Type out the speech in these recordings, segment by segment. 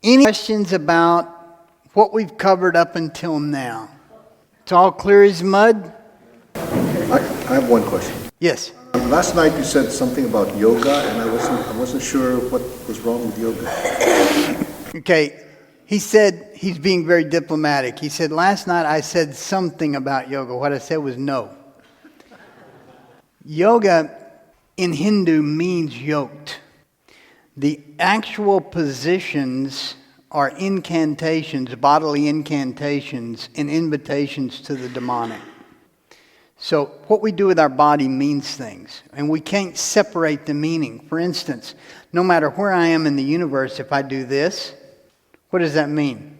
Any questions about what we've covered up until now? It's all clear as mud? I have one question. Yes. Last night you said something about yoga, and I wasn't sure what was wrong with yoga. Okay. He said, he's being very diplomatic. He said, last night I said something about yoga. What I said was no. Yoga in Hindu means yoked. The actual positions are incantations, bodily incantations, and invitations to the demonic. So what we do with our body means things, and we can't separate the meaning. For instance, no matter where I am in the universe, if I do this, what does that mean?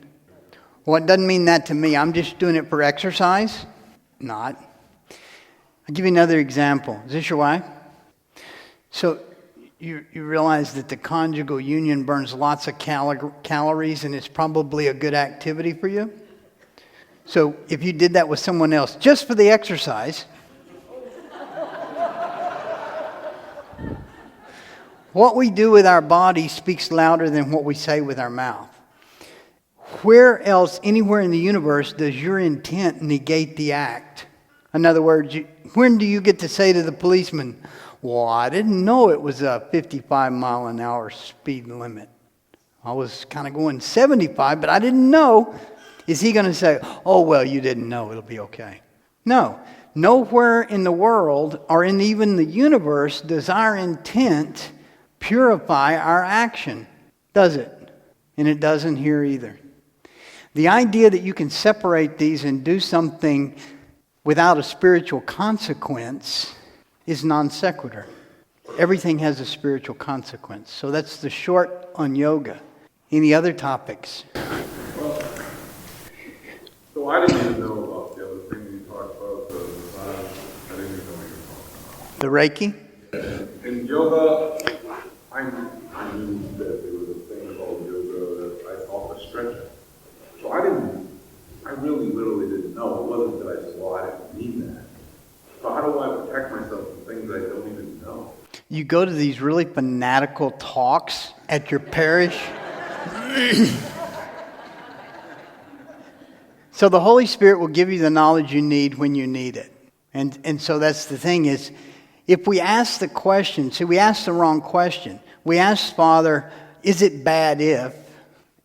Well, it doesn't mean that to me. I'm just doing it for exercise? Not. I'll give you another example. Is this your wife? So you realize that the conjugal union burns lots of calories, and it's probably a good activity for you? So if you did that with someone else, just for the exercise, what we do with our body speaks louder than what we say with our mouth. Where else, anywhere in the universe, does your intent negate the act? In other words, when do you get to say to the policeman, well, I didn't know it was a 55-mile-an-hour speed limit. I was kind of going 75, but I didn't know. Is he going to say, oh, well, you didn't know, it'll be okay? No. Nowhere in the world or in even the universe does our intent purify our action, does it? And it doesn't here either. The idea that you can separate these and do something without a spiritual consequence is non sequitur. Everything has a spiritual consequence. So that's the short on yoga. Any other topics? Well, so I didn't even know about the other thing you talked about, the massage. I didn't even know what you were talking about. The Reiki? In yoga, I knew that there was a thing called yoga that I called a stretching. So I really literally didn't know. It wasn't that I said, well, I didn't mean that. So how do I protect myself from things I don't even know? You go to these really fanatical talks at your parish. So the Holy Spirit will give you the knowledge you need when you need it. And so that's the thing is, if we ask the question, see, we ask the wrong question. We ask Father, is it bad if?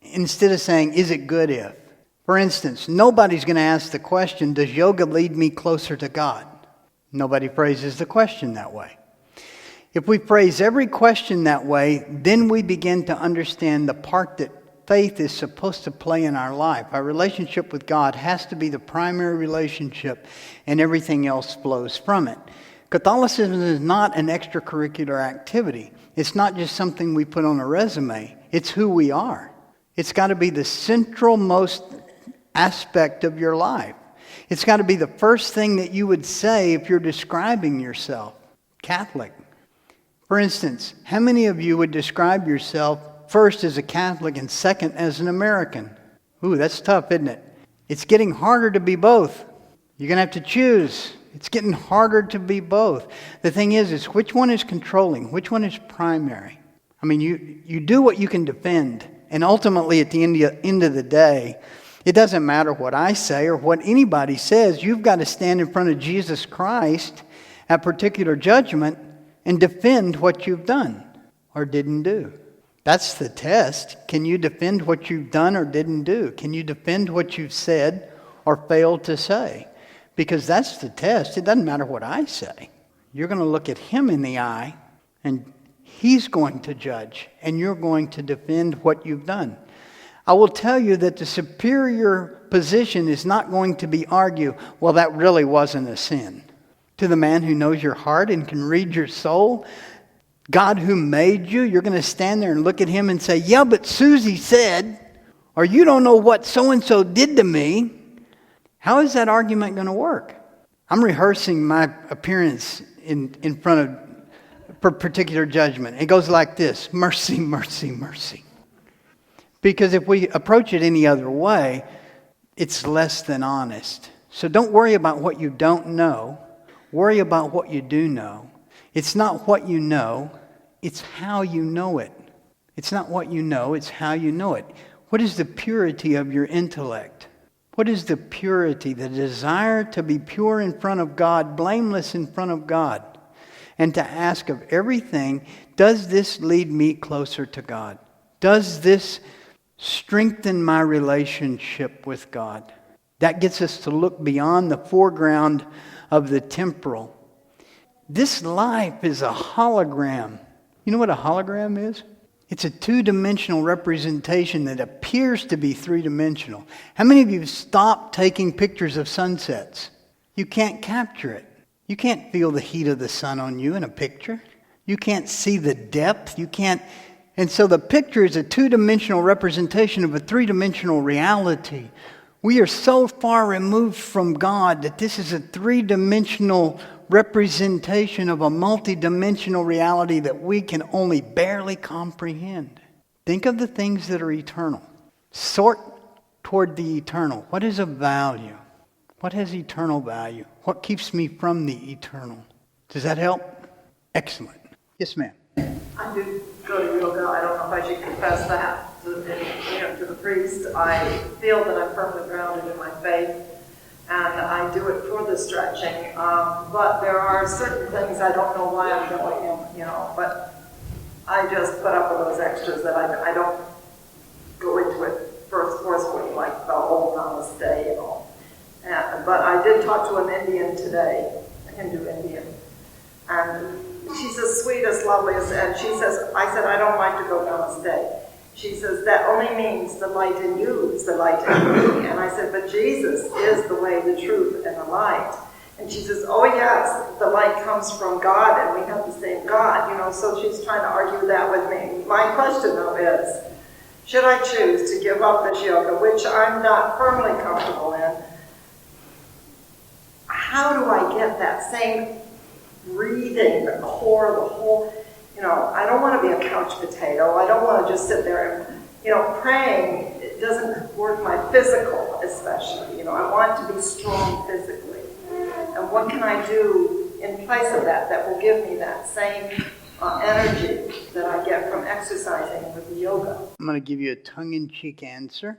Instead of saying, is it good if? For instance, nobody's going to ask the question, does yoga lead me closer to God? Nobody phrases the question that way. If we phrase every question that way, then we begin to understand the part that faith is supposed to play in our life. Our relationship with God has to be the primary relationship, and everything else flows from it. Catholicism is not an extracurricular activity. It's not just something we put on a resume. It's who we are. It's got to be the centralmost aspect of your life. It's got to be the first thing that you would say if you're describing yourself. Catholic. For instance, how many of you would describe yourself first as a Catholic and second as an American? Ooh, that's tough, isn't it? It's getting harder to be both. You're going to have to choose. It's getting harder to be both. The thing is which one is controlling? Which one is primary? I mean, you do what you can defend. And ultimately, at the end of the day, it doesn't matter what I say or what anybody says. You've got to stand in front of Jesus Christ at particular judgment and defend what you've done or didn't do. That's the test. Can you defend what you've done or didn't do? Can you defend what you've said or failed to say? Because that's the test. It doesn't matter what I say. You're going to look at him in the eye, and he's going to judge, and you're going to defend what you've done. I will tell you that the superior position is not going to be argue, well, that really wasn't a sin. To the man who knows your heart and can read your soul, God who made you, you're going to stand there and look at him and say, yeah, but Susie said, or you don't know what so-and-so did to me. How is that argument going to work? I'm rehearsing my appearance in front of for particular judgment. It goes like this: mercy, mercy, mercy. Because if we approach it any other way, it's less than honest. So don't worry about what you don't know. Worry about what you do know. It's not what you know, it's how you know it. It's not what you know, it's how you know it. What is the purity of your intellect? What is the purity, the desire to be pure in front of God, blameless in front of God, and to ask of everything, does this lead me closer to God? Does this strengthen my relationship with God? That gets us to look beyond the foreground of the temporal. This life is a hologram. You know what a hologram is? It's a two-dimensional representation that appears to be three-dimensional. How many of you have stopped taking pictures of sunsets? You can't capture it. You can't feel the heat of the sun on you in a picture. You can't see the depth. You can't. And so the picture is a two-dimensional representation of a three-dimensional reality. We are so far removed from God that this is a three-dimensional representation of a multi-dimensional reality that we can only barely comprehend. Think of the things that are eternal. Sort toward the eternal. What is of value? What has eternal value? What keeps me from the eternal? Does that help? Excellent. Yes, ma'am. I do go to yoga. I don't know if I should confess that to the priest. I feel that I'm firmly grounded in my faith, and I do it for the stretching. But there are certain things I don't know why I'm doing, but I just put up with those extras that I don't go into it forcefully, like the whole namaste, But I did talk to an Indian today, a Hindu Indian, and she's the sweetest, loveliest, and I said, I don't like to go namaste. She says, that only means the light in you is the light in me. And I said, but Jesus is the way, the truth, and the light. And she says, oh yes, the light comes from God, and we have the same God, so she's trying to argue that with me. My question, though, is, should I choose to give up this yoga, which I'm not firmly comfortable in, how do I get that same breathing, the core, the whole, I don't want to be a couch potato. I don't want to just sit there and, praying, it doesn't work my physical, especially. I want to be strong physically. And what can I do in place of that will give me that same energy that I get from exercising with the yoga? I'm going to give you a tongue-in-cheek answer.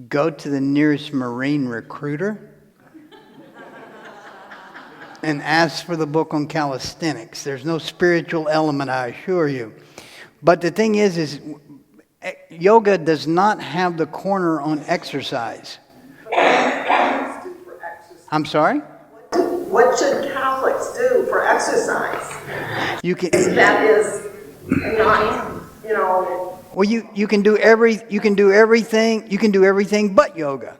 Go to the nearest Marine recruiter and ask for the book on calisthenics. There's no spiritual element, I assure you. But the thing is yoga does not have the corner on exercise. What should Catholics do for exercise? I'm sorry? What should Catholics do for exercise? You can. That is not, Well, you can do everything but yoga.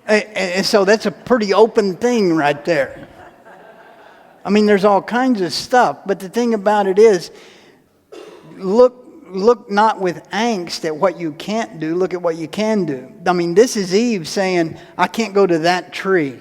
And so that's a pretty open thing right there. I mean, there's all kinds of stuff, but the thing about it is, look not with angst at what you can't do, look at what you can do. I mean, this is Eve saying, I can't go to that tree.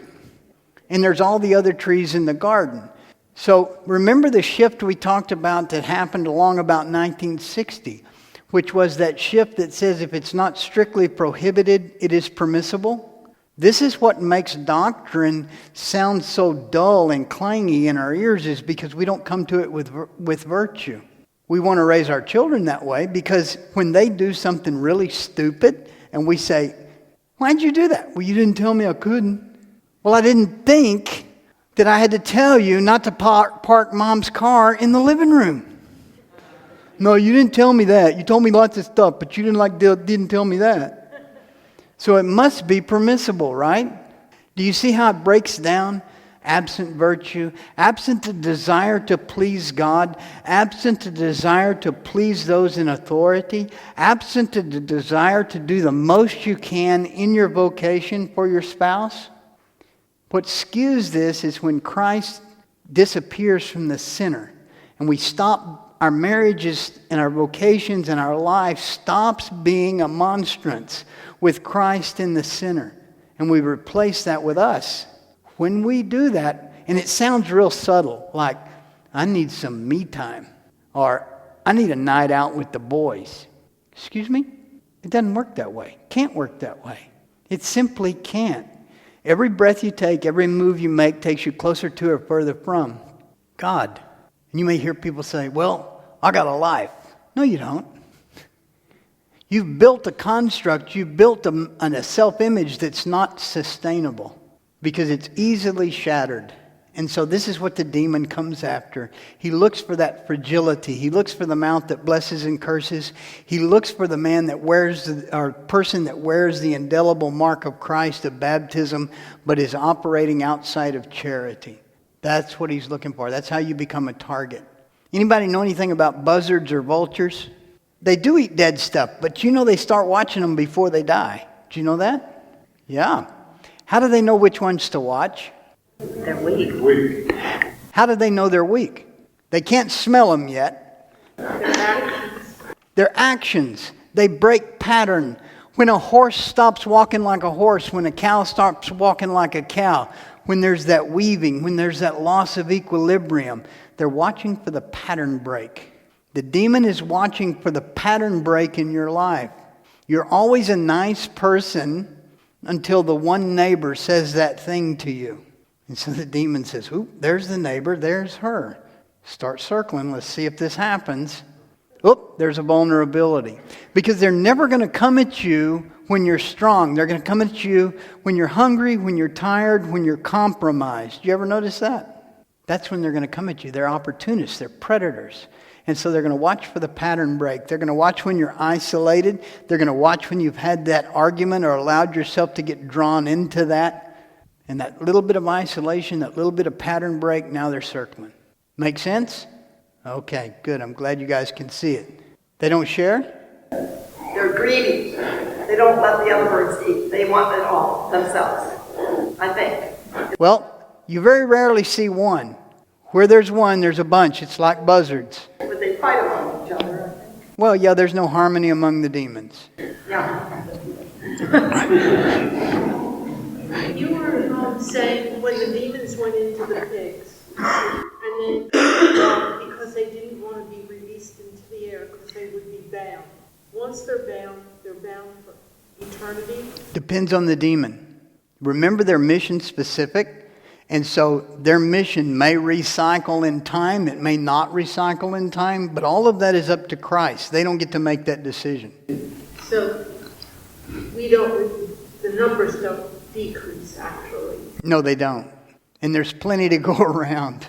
And there's all the other trees in the garden. So remember the shift we talked about that happened along about 1960, which was that shift that says if it's not strictly prohibited, it is permissible. This is what makes doctrine sound so dull and clangy in our ears, is because we don't come to it with virtue. We want to raise our children that way because when they do something really stupid and we say, why'd you do that? Well, you didn't tell me I couldn't. Well, I didn't think that I had to tell you not to park Mom's car in the living room. No, you didn't tell me that. You told me lots of stuff, but you didn't tell me that. So it must be permissible, right? Do you see how it breaks down? Absent virtue, absent the desire to please God, absent the desire to please those in authority, absent the desire to do the most you can in your vocation for your spouse. What skews this is when Christ disappears from the center and we stop, our marriages and our vocations and our life stops being a monstrance with Christ in the center, and we replace that with us. When we do that, and it sounds real subtle, like, I need some me time, or I need a night out with the boys. Excuse me? It doesn't work that way. Can't work that way. It simply can't. Every breath you take, every move you make takes you closer to or further from God. And you may hear people say, well, I got a life. No, you don't. You've built a construct, you've built a self-image that's not sustainable because it's easily shattered. And so this is what the demon comes after. He looks for that fragility. He looks for the mouth that blesses and curses. He looks for the man that wears, or person that wears the indelible mark of Christ of baptism, but is operating outside of charity. That's what he's looking for. That's how you become a target. Anybody know anything about buzzards or vultures? They do eat dead stuff, but you know they start watching them before they die. Do you know that? Yeah. How do they know which ones to watch? They're weak. How do they know they're weak? They can't smell them yet. Their actions. They break pattern. When a horse stops walking like a horse, when a cow stops walking like a cow, when there's that weaving, when there's that loss of equilibrium, they're watching for the pattern break. The demon is watching for the pattern break in your life. You're always a nice person until the one neighbor says that thing to you. And so the demon says, oop, there's the neighbor, there's her. Start circling, let's see if this happens. Oop, there's a vulnerability. Because they're never going to come at you when you're strong. They're going to come at you when you're hungry, when you're tired, when you're compromised. You ever notice that? That's when they're going to come at you. They're opportunists, they're predators. And so they're going to watch for the pattern break. They're going to watch when you're isolated. They're going to watch when you've had that argument or allowed yourself to get drawn into that. And that little bit of isolation, that little bit of pattern break, now they're circling. Make sense? Okay, good. I'm glad you guys can see it. They don't share? They're greedy. They don't let the other birds eat. They want it all themselves, I think. Well, you very rarely see one. Where there's one, there's a bunch. It's like buzzards. But they fight among each other, I think. Well, yeah, there's no harmony among the demons. Yeah. You were saying when the demons went into the pigs, and then because they didn't want to be released into the air because they would be bound. Once they're bound for eternity. Depends on the demon. Remember, they're mission specific. And so their mission may recycle in time. It may not recycle in time. But all of that is up to Christ. They don't get to make that decision. So the numbers don't decrease, actually. No, they don't. And there's plenty to go around.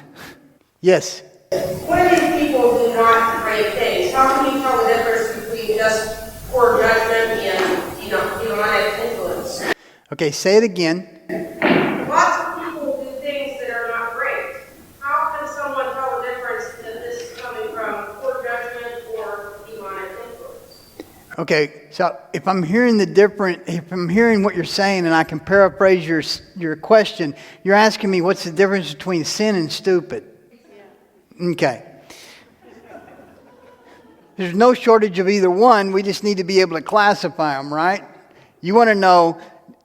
Yes? What are these people who not great things? How can you tell the difference between just poor judgment and, demonic influence? Okay, say it again. Lots of people do things that are not great. How can someone tell the difference that this is coming from poor judgment or demonic influence? Okay, so if I'm hearing what you're saying, and I can paraphrase your question, you're asking me what's the difference between sin and stupid. Okay. There's no shortage of either one. We just need to be able to classify them, right? You want to know,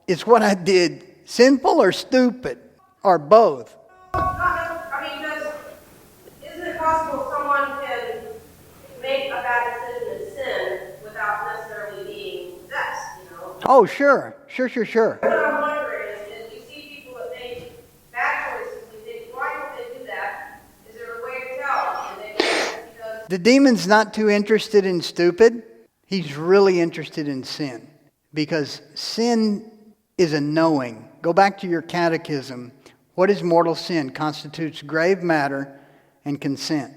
is what I did sinful or stupid? Or both? Isn't it possible someone can make a bad decision and sin without necessarily being possessed, Oh, sure. Sure. What I'm wondering is you see people that make bad choices, you think, why don't they do that? Is there a way to tell? And they do that because The demon's not too interested in stupid. He's really interested in sin. Because sin is a knowing. Go back to your catechism. What is mortal sin? Constitutes grave matter and consent.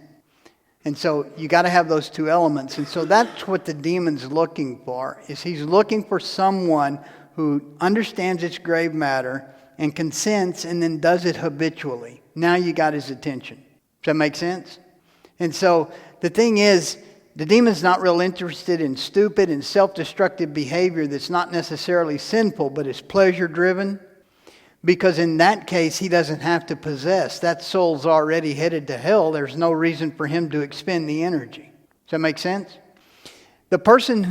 And so you got to have those two elements. And so that's what the demon's looking for. Is he's looking for someone who understands its grave matter and consents and then does it habitually. Now you got his attention. Does that make sense? And so the thing is, the demon's not real interested in stupid and self-destructive behavior that's not necessarily sinful, but is pleasure-driven. Because in that case, he doesn't have to possess. That soul's already headed to hell. There's no reason for him to expend the energy. Does that make sense? The person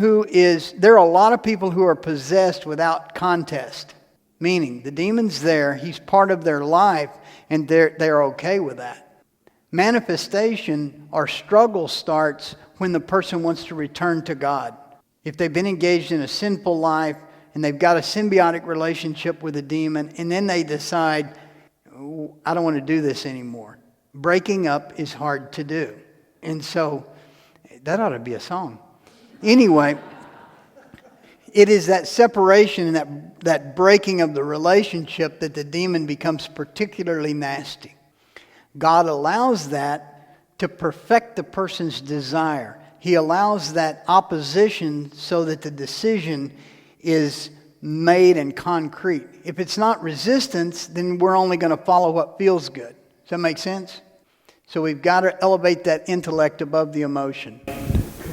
there are a lot of people who are possessed without contest. Meaning, the demon's there, he's part of their life, and they're okay with that. Manifestation or struggle starts when the person wants to return to God. If they've been engaged in a sinful life, and they've got a symbiotic relationship with a demon, and then they decide, I don't want to do this anymore. Breaking up is hard to do. And so, that ought to be a song. Anyway, It is that separation and that breaking of the relationship that the demon becomes particularly nasty. God allows that to perfect the person's desire. He allows that opposition so that the decision is made and concrete. If it's not resistance, then we're only going to follow what feels good. Does that make sense? So we've got to elevate that intellect above the emotion. Could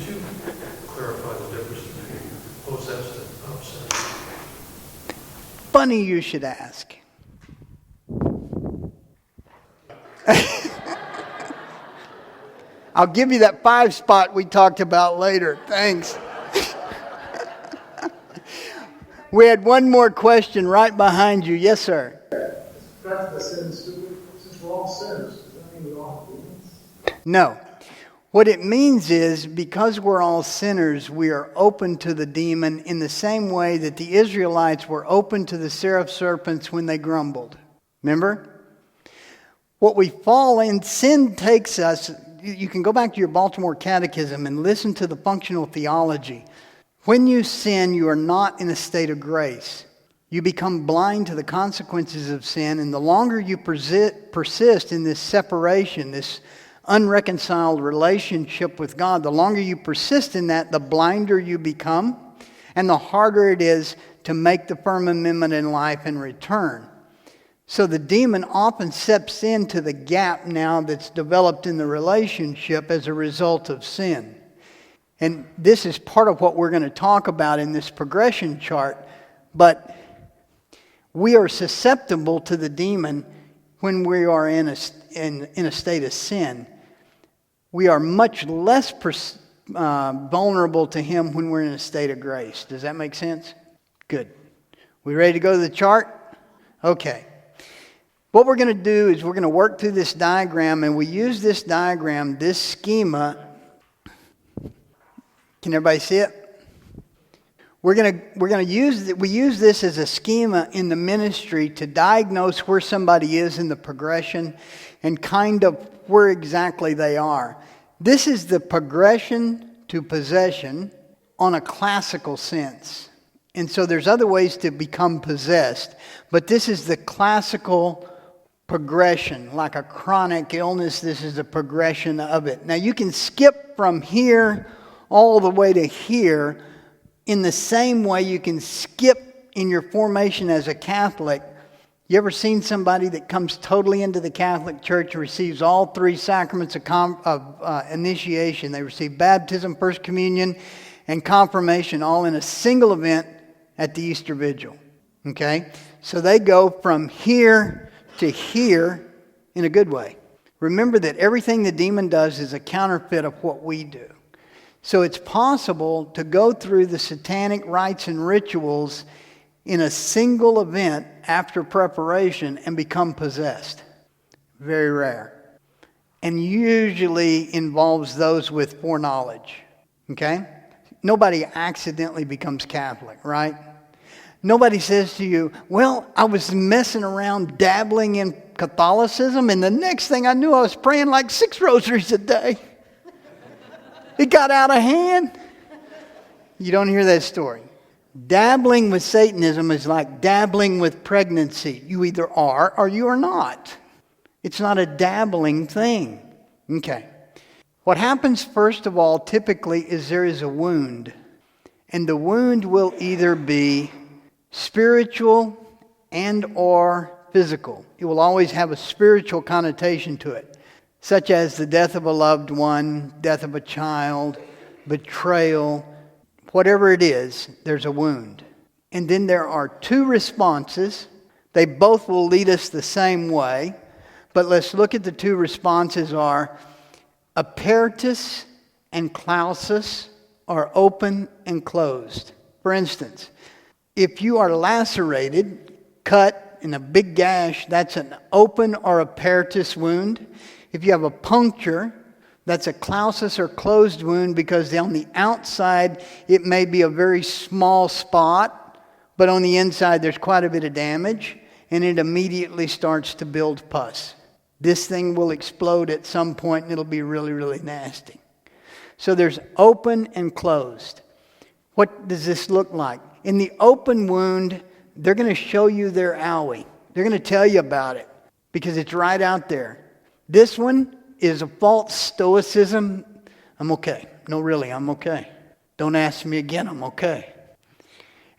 you clarify the difference between possessed and obsessed? Funny you should ask. I'll give you that 5 spot we talked about later. Thanks. We had one more question right behind you. Yes, sir. That's the sin stupid. Since we're all sinners, does that mean we all have demons? No. What it means is because we're all sinners, we are open to the demon in the same way that the Israelites were open to the seraph serpents when they grumbled. Remember? What we fall in, sin takes us. You can go back to your Baltimore Catechism and listen to the functional theology. When you sin, you are not in a state of grace. You become blind to the consequences of sin, and the longer you persist in this separation, this unreconciled relationship with God, the longer you persist in that, the blinder you become, and the harder it is to make the firm amendment in life and return. So the demon often steps into the gap now that's developed in the relationship as a result of sin. And this is part of what we're going to talk about in this progression chart. But we are susceptible to the demon when we are in a state of sin. We are much less vulnerable to him when we're in a state of grace. Does that make sense? Good. We ready to go to the chart? Okay. What we're going to do is we're going to work through this diagram, and we use this diagram, this schema. Can everybody see it? We use this as a schema in the ministry to diagnose where somebody is in the progression and kind of where exactly they are. This is the progression to possession on a classical sense. And so there's other ways to become possessed, but this is the classical progression. Like a chronic illness, this is the progression of it. Now you can skip from here all the way to here in the same way you can skip in your formation as a Catholic. You ever seen somebody that comes totally into the Catholic Church, receives all 3 sacraments of initiation? They receive baptism, First Communion, and confirmation all in a single event at the Easter Vigil. Okay? So they go from here to here in a good way. Remember that everything the demon does is a counterfeit of what we do. So it's possible to go through the satanic rites and rituals in a single event after preparation and become possessed. Very rare. And usually involves those with foreknowledge. Okay? Nobody accidentally becomes Catholic, right? Nobody says to you, well, I was messing around dabbling in Catholicism, and the next thing I knew I was praying like 6 rosaries a day. It got out of hand. You don't hear that story. Dabbling with Satanism is like dabbling with pregnancy. You either are or you are not. It's not a dabbling thing. Okay. What happens first of all typically is there is a wound. And the wound will either be spiritual and or physical. It will always have a spiritual connotation to it, such as the death of a loved one, death of a child, betrayal, whatever it is, there's a wound. And then there are 2 responses. They both will lead us the same way, but let's look at the 2 responses are apertus and clausus, are open and closed. For instance, if you are lacerated, cut in a big gash, that's an open or apertus wound. If you have a puncture, that's a clausus or closed wound because on the outside it may be a very small spot, but on the inside there's quite a bit of damage and it immediately starts to build pus. This thing will explode at some point and it'll be really, really nasty. So there's open and closed. What does this look like? In the open wound, they're going to show you their owie. They're going to tell you about it because it's right out there. This one is a false stoicism. I'm okay. No, really, I'm okay. Don't ask me again, I'm okay.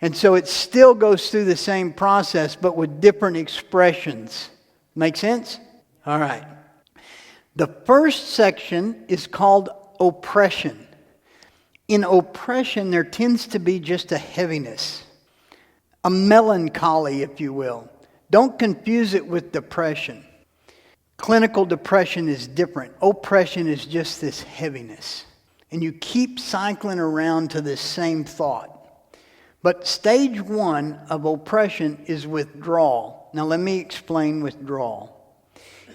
And so it still goes through the same process, but with different expressions. Make sense? All right. The first section is called oppression. In oppression, there tends to be just a heaviness, a melancholy, if you will. Don't confuse it with depression. Clinical depression is different. Oppression is just this heaviness. And you keep cycling around to this same thought. But stage 1 of oppression is withdrawal. Now let me explain withdrawal.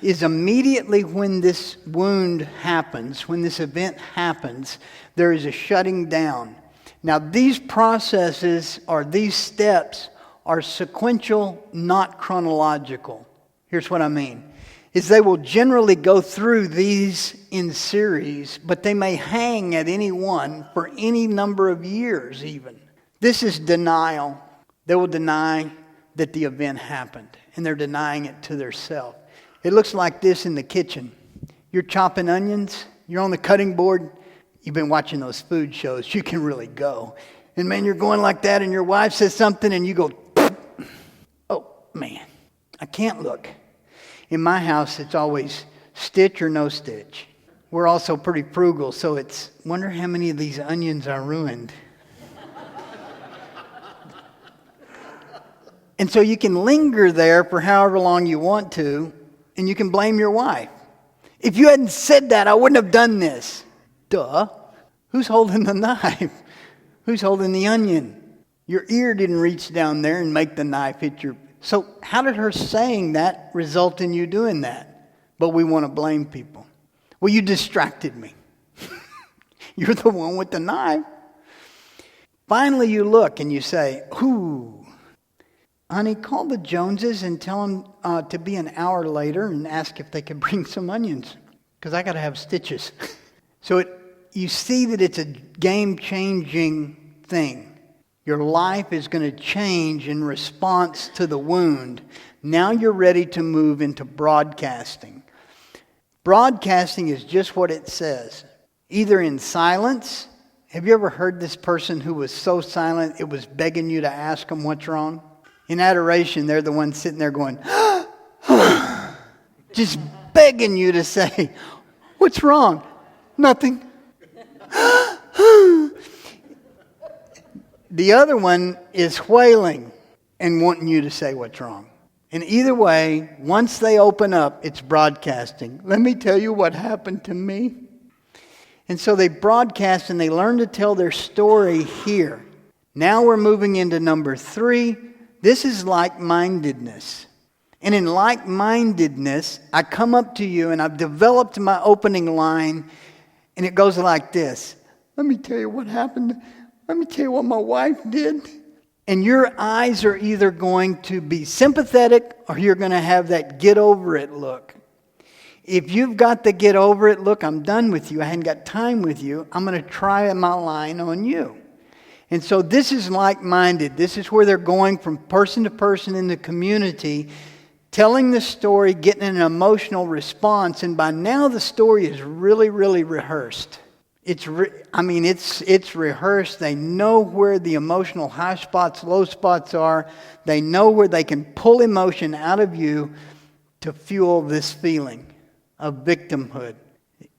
Is immediately when this wound happens, when this event happens, there is a shutting down. Now these processes or these steps are sequential, not chronological. Here's what I mean. Is they will generally go through these in series, but they may hang at any one for any number of years even. This is denial. They will deny that the event happened, and they're denying it to themselves. It looks like this in the kitchen. You're chopping onions. You're on the cutting board. You've been watching those food shows. You can really go. And man, you're going like that, and your wife says something, and you go, oh, man, I can't look. In my house, it's always stitch or no stitch. We're also pretty frugal, so it's, wonder how many of these onions are ruined. And so you can linger there for however long you want to, and you can blame your wife. If you hadn't said that, I wouldn't have done this. Duh. Who's holding the knife? Who's holding the onion? Your ear didn't reach down there and make the knife hit your... So how did her saying that result in you doing that? But we want to blame people. Well, you distracted me. You're the one with the knife. Finally, you look and you say, ooh, honey, call the Joneses and tell them to be an hour later and ask if they can bring some onions because I got to have stitches. So you see that it's a game-changing thing. Your life is going to change in response to the wound. Now you're ready to move into broadcasting. Broadcasting is just what it says. Either in silence. Have you ever heard this person who was so silent it was begging you to ask them what's wrong? In adoration, they're the ones sitting there going, just begging you to say, what's wrong? Nothing. The other one is wailing and wanting you to say what's wrong. And either way, once they open up, it's broadcasting. Let me tell you what happened to me. And so they broadcast and they learn to tell their story here. Now we're moving into number 3. This is like-mindedness. And in like-mindedness, I come up to you and I've developed my opening line, and it goes like this. Let me tell you what happened. Let me tell you what my wife did. And your eyes are either going to be sympathetic or you're going to have that get over it look. If you've got the get over it look, I'm done with you. I hadn't got time with you. I'm going to try my line on you. And so this is like-minded. This is where they're going from person to person in the community, telling the story, getting an emotional response. And by now the story is really, really rehearsed. It's rehearsed. They know where the emotional high spots, low spots are. They know where they can pull emotion out of you to fuel this feeling of victimhood.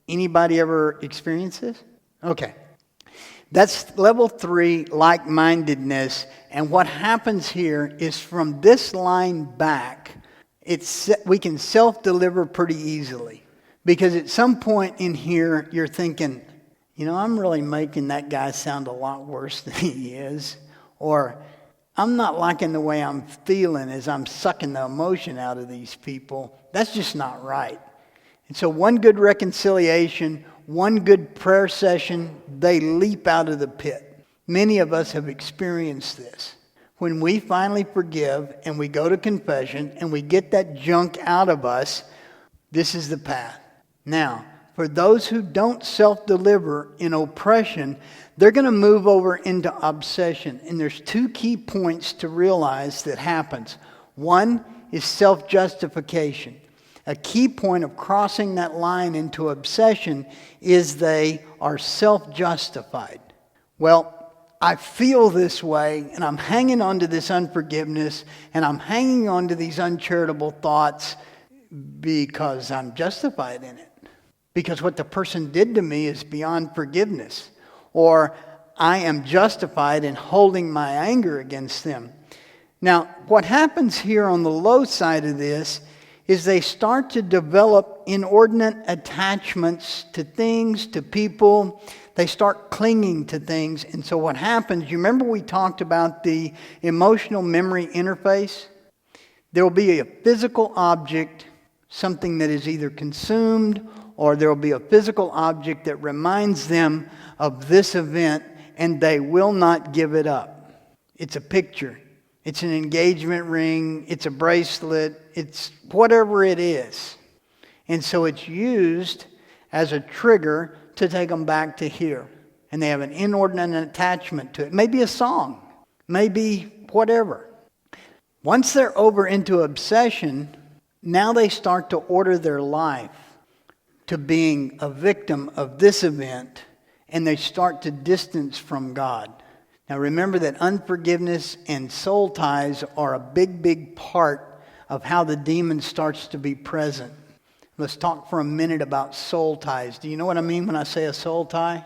Anybody ever experienced this? Okay. That's level 3, like-mindedness. And what happens here is from this line back, we can self-deliver pretty easily. Because at some point in here, you're thinking, I'm really making that guy sound a lot worse than he is. Or, I'm not liking the way I'm feeling as I'm sucking the emotion out of these people. That's just not right. And so one good reconciliation, one good prayer session, they leap out of the pit. Many of us have experienced this. When we finally forgive and we go to confession and we get that junk out of us, this is the path. Now, For those who don't self-deliver in oppression, they're going to move over into obsession. And there's two key points to realize that happens. One is self-justification. A key point of crossing that line into obsession is they are self-justified. Well, I feel this way, and I'm hanging on to this unforgiveness, and I'm hanging on to these uncharitable thoughts because I'm justified in it. Because what the person did to me is beyond forgiveness. Or I am justified in holding my anger against them. Now, what happens here on the low side of this is they start to develop inordinate attachments to things, to people. They start clinging to things. And so what happens, you remember we talked about the emotional memory interface? There will be a physical object, something that is either consumed, or there will be a physical object that reminds them of this event, and they will not give it up. It's a picture. It's an engagement ring. It's a bracelet. It's whatever it is. And so it's used as a trigger to take them back to here. And they have an inordinate attachment to it. Maybe a song. Maybe whatever. Once they're over into obsession, now they start to order their life to being a victim of this event, and they start to distance from God. Now remember that unforgiveness and soul ties are a big, big part of how the demon starts to be present. Let's talk for a minute about soul ties. Do you know what I mean when I say a soul tie?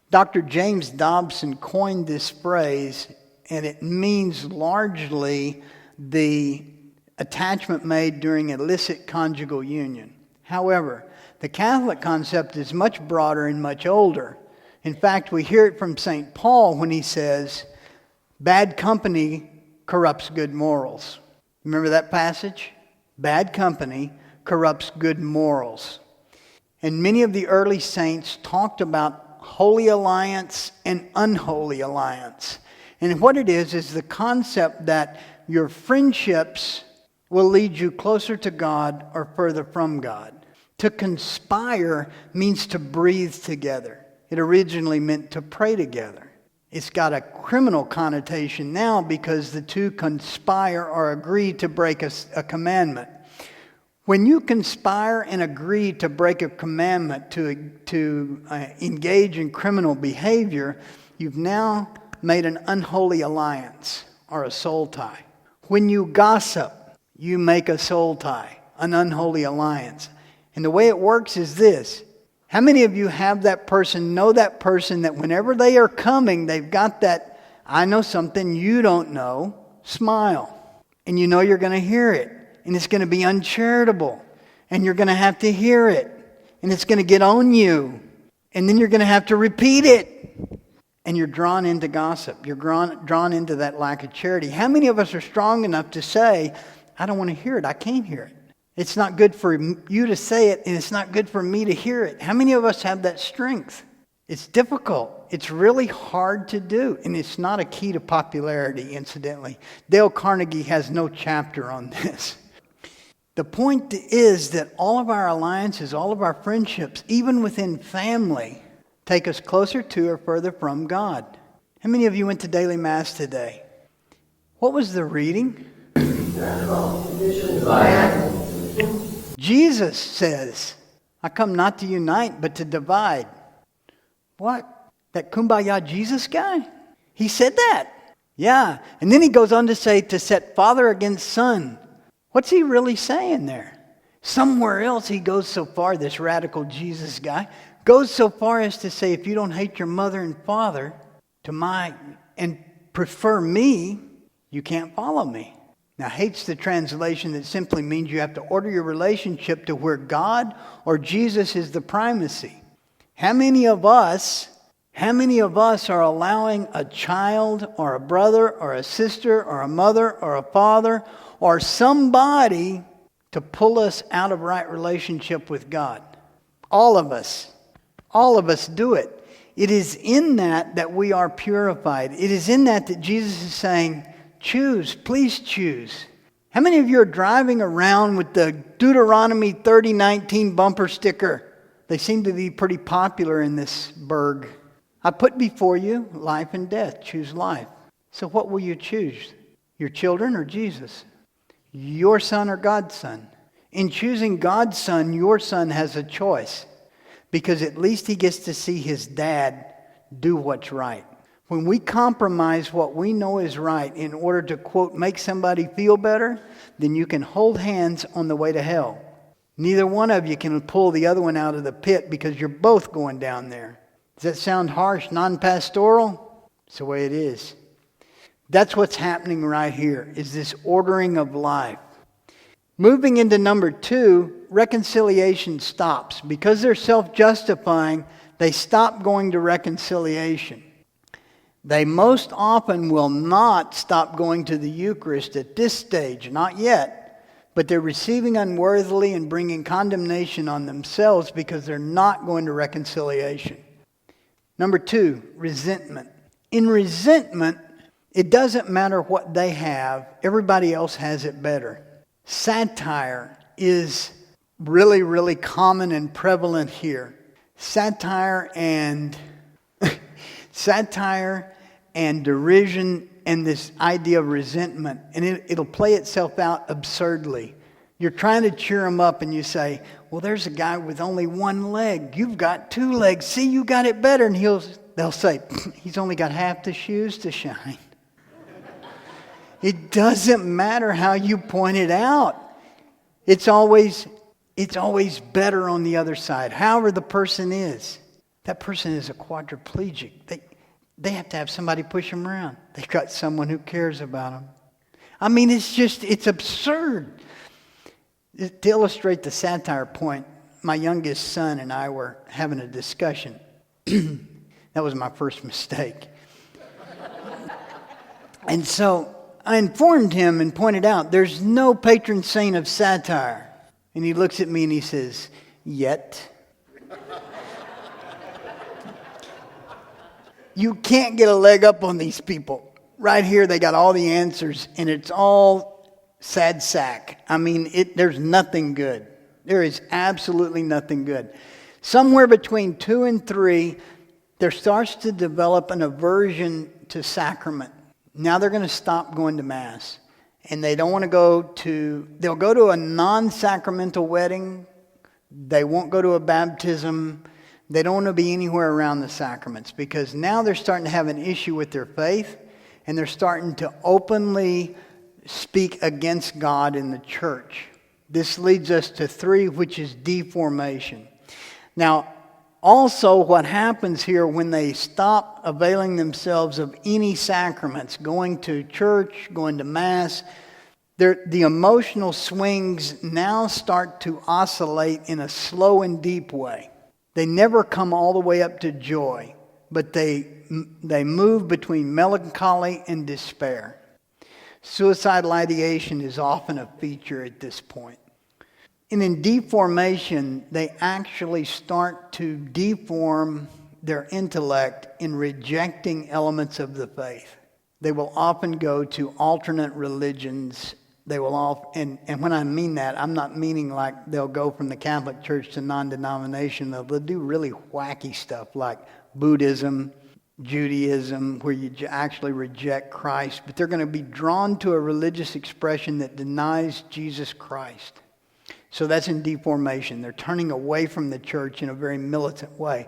Dr. James Dobson coined this phrase, and it means largely the attachment made during illicit conjugal union. However, the Catholic concept is much broader and much older. In fact, we hear it from St. Paul when he says, bad company corrupts good morals. Remember that passage? Bad company corrupts good morals. And many of the early saints talked about holy alliance and unholy alliance. And what it is the concept that your friendships will lead you closer to God or further from God. To conspire means to breathe together. It originally meant to pray together. It's got a criminal connotation now because the two conspire or agree to break a commandment. When you conspire and agree to break a commandment, to engage in criminal behavior, you've now made an unholy alliance or a soul tie. When you gossip, you make a soul tie, an unholy alliance. And the way it works is this. How many of you have that person, know that person that whenever they are coming, they've got that, I know something you don't know, smile. And you know you're going to hear it. And it's going to be uncharitable. And you're going to have to hear it. And it's going to get on you. And then you're going to have to repeat it. And you're drawn into gossip. You're drawn into that lack of charity. How many of us are strong enough to say, I don't want to hear it. I can't hear it. It's not good for you to say it, and it's not good for me to hear it. How many of us have that strength? It's difficult. It's really hard to do, and it's not a key to popularity, incidentally. Dale Carnegie has no chapter on this. The point is that all of our alliances, all of our friendships, even within family, take us closer to or further from God. How many of you went to daily mass today? What was the reading? Jesus says, I come not to unite, but to divide. What? That kumbaya Jesus guy? He said that. Yeah. And then he goes on to say to set father against son. What's he really saying there? Somewhere else he goes so far, this radical Jesus guy, goes so far as to say, if you don't hate your mother and father and prefer me, you can't follow me. Now, hate's the translation that simply means you have to order your relationship to where God or Jesus is the primacy. How many of us are allowing a child or a brother or a sister or a mother or a father or somebody to pull us out of right relationship with God? All of us. All of us do it. It is in that we are purified. It is in that Jesus is saying, choose, please choose. How many of you are driving around with the Deuteronomy 30:19 bumper sticker They seem to be pretty popular in this burg. I put before you life and death. Choose life. So what will you choose? Your children or Jesus? Your son or God's son? In choosing God's son, your son has a choice. Because at least he gets to see his dad do what's right. When we compromise what we know is right in order to, quote, make somebody feel better, then you can hold hands on the way to hell. Neither one of you can pull the other one out of the pit because you're both going down there. Does that sound harsh, non-pastoral? It's the way it is. That's what's happening right here, is this ordering of life. Moving into number 2, reconciliation stops. Because they're self-justifying, they stop going to reconciliation. They most often will not stop going to the Eucharist at this stage, not yet, but they're receiving unworthily and bringing condemnation on themselves because they're not going to reconciliation. Number 2, resentment. In resentment, it doesn't matter what they have, everybody else has it better. Satire is really, really common and prevalent here. Satire and derision and this idea of resentment. And it'll play itself out absurdly. You're trying to cheer them up and you say, well, there's a guy with only one leg. You've got 2 legs. See, you got it better. And they'll say, he's only got half the shoes to shine. It doesn't matter how you point it out. It's always better on the other side. However the person is. That person is a quadriplegic. They have to have somebody push them around. They've got someone who cares about them. I mean, it's absurd. To illustrate the satire point, my youngest son and I were having a discussion. That was my first mistake. And so I informed him and pointed out, there's no patron saint of satire. And he looks at me and he says, yet. You can't get a leg up on these people. Right here, they got all the answers, and it's all sad sack. I mean, there's nothing good. There is absolutely nothing good. Somewhere between 2 and 3, there starts to develop an aversion to sacrament. Now they're going to stop going to Mass. And they don't want to they'll go to a non-sacramental wedding. They won't go to a baptism. They don't want to be anywhere around the sacraments because now they're starting to have an issue with their faith and they're starting to openly speak against God in the church. This leads us to 3, which is deformation. Now, also what happens here when they stop availing themselves of any sacraments, going to church, going to Mass, the emotional swings now start to oscillate in a slow and deep way. They never come all the way up to joy, but they move between melancholy and despair. Suicidal ideation is often a feature at this point. And in deformation, they actually start to deform their intellect in rejecting elements of the faith. They will often go to alternate religions. They will and when I mean that, I'm not meaning like they'll go from the Catholic Church to non-denominational. They'll do really wacky stuff like Buddhism, Judaism, where you actually reject Christ. But they're going to be drawn to a religious expression that denies Jesus Christ. So that's in deformation. They're turning away from the church in a very militant way.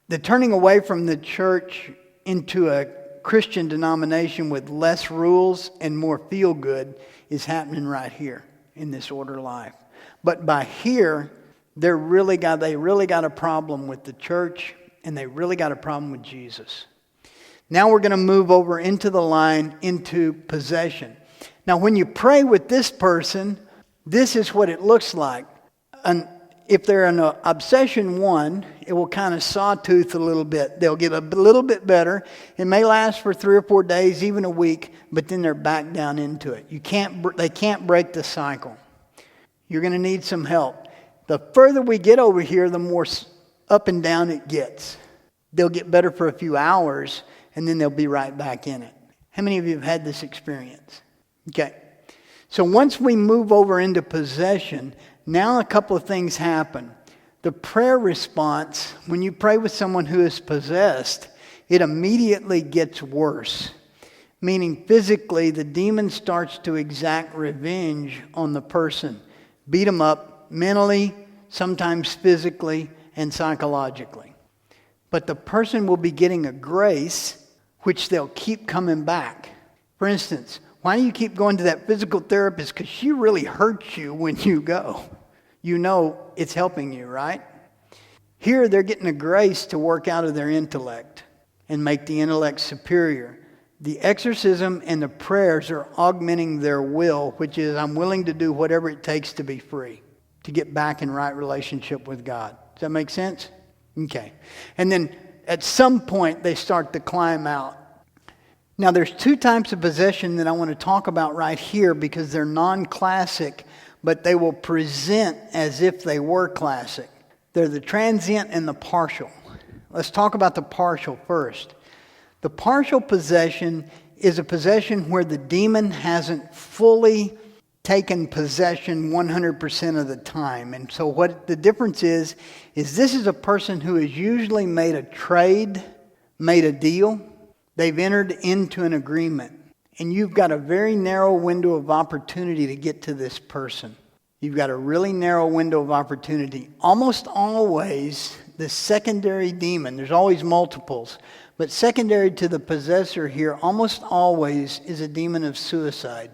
The turning away from the church into a Christian denomination with less rules and more feel-good is happening right here in this order life. But by here, they really got a problem with the church and they really got a problem with Jesus. Now we're going to move over into the line into possession. Now when you pray with this person, this is what it looks like. If they're in obsession 1, it will kind of sawtooth a little bit. They'll get a little bit better. It may last for 3 or 4 days, even a week, but then they're back down into it. They can't break the cycle. You're going to need some help. The further we get over here, the more up and down it gets. They'll get better for a few hours, and then they'll be right back in it. How many of you have had this experience? Okay. So once we move over into possession, now a couple of things happen. The prayer response, when you pray with someone who is possessed, it immediately gets worse. Meaning physically, the demon starts to exact revenge on the person. Beat them up mentally, sometimes physically, and psychologically. But the person will be getting a grace, which they'll keep coming back. For instance, why do you keep going to that physical therapist? Because she really hurts you when you go. You know it's helping you, right? Here they're getting a grace to work out of their intellect and make the intellect superior. The exorcism and the prayers are augmenting their will, which is I'm willing to do whatever it takes to be free, to get back in right relationship with God. Does that make sense? Okay. And then at some point they start to climb out. Now there's two types of possession that I want to talk about right here because they're non-classic, but they will present as if they were classic. They're the transient and the partial. Let's talk about the partial first. The partial possession is a possession where the demon hasn't fully taken possession 100% of the time. And so what the difference is this is a person who has usually made a trade, made a deal. They've entered into an agreement. And you've got a very narrow window of opportunity to get to this person. You've got a really narrow window of opportunity. Almost always, the secondary demon, there's always multiples, but secondary to the possessor here, almost always is a demon of suicide.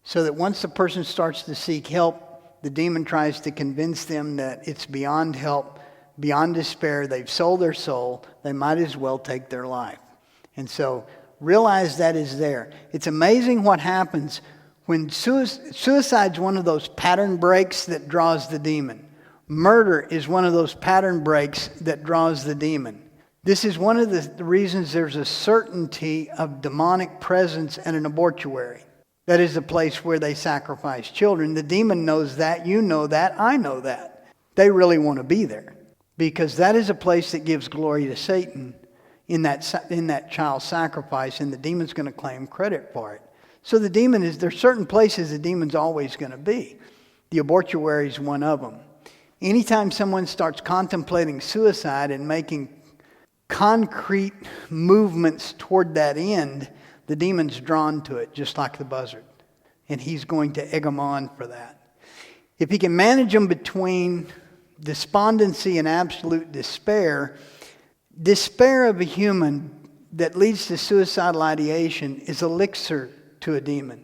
So that once the person starts to seek help, the demon tries to convince them that it's beyond help, beyond despair, they've sold their soul, they might as well take their life. And so realize that is there. It's amazing what happens when suicide's one of those pattern breaks that draws the demon. Murder is one of those pattern breaks that draws the demon. This is one of the reasons there's a certainty of demonic presence at an abortuary. That is the place where they sacrifice children. The demon knows that, you know that, I know that. They really want to be there because that is a place that gives glory to Satan in that child sacrifice, and the demon's going to claim credit for it. So the demon there's certain places the demon's always going to be. The abortuary is one of them. Anytime someone starts contemplating suicide and making concrete movements toward that end, the demon's drawn to it, just like the buzzard. And he's going to egg them on for that. If he can manage them between despondency and absolute despair of a human that leads to suicidal ideation is elixir to a demon.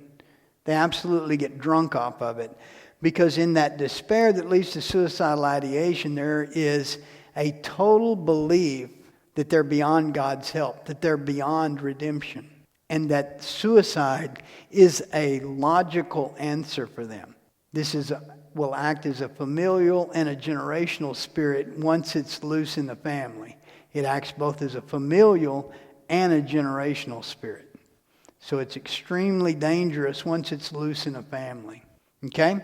They absolutely get drunk off of it. Because in that despair that leads to suicidal ideation, there is a total belief that they're beyond God's help, that they're beyond redemption, and that suicide is a logical answer for them. This will act as a familial and a generational spirit once it's loose in the family. It acts both as a familial and a generational spirit. So it's extremely dangerous once it's loose in a family. Okay?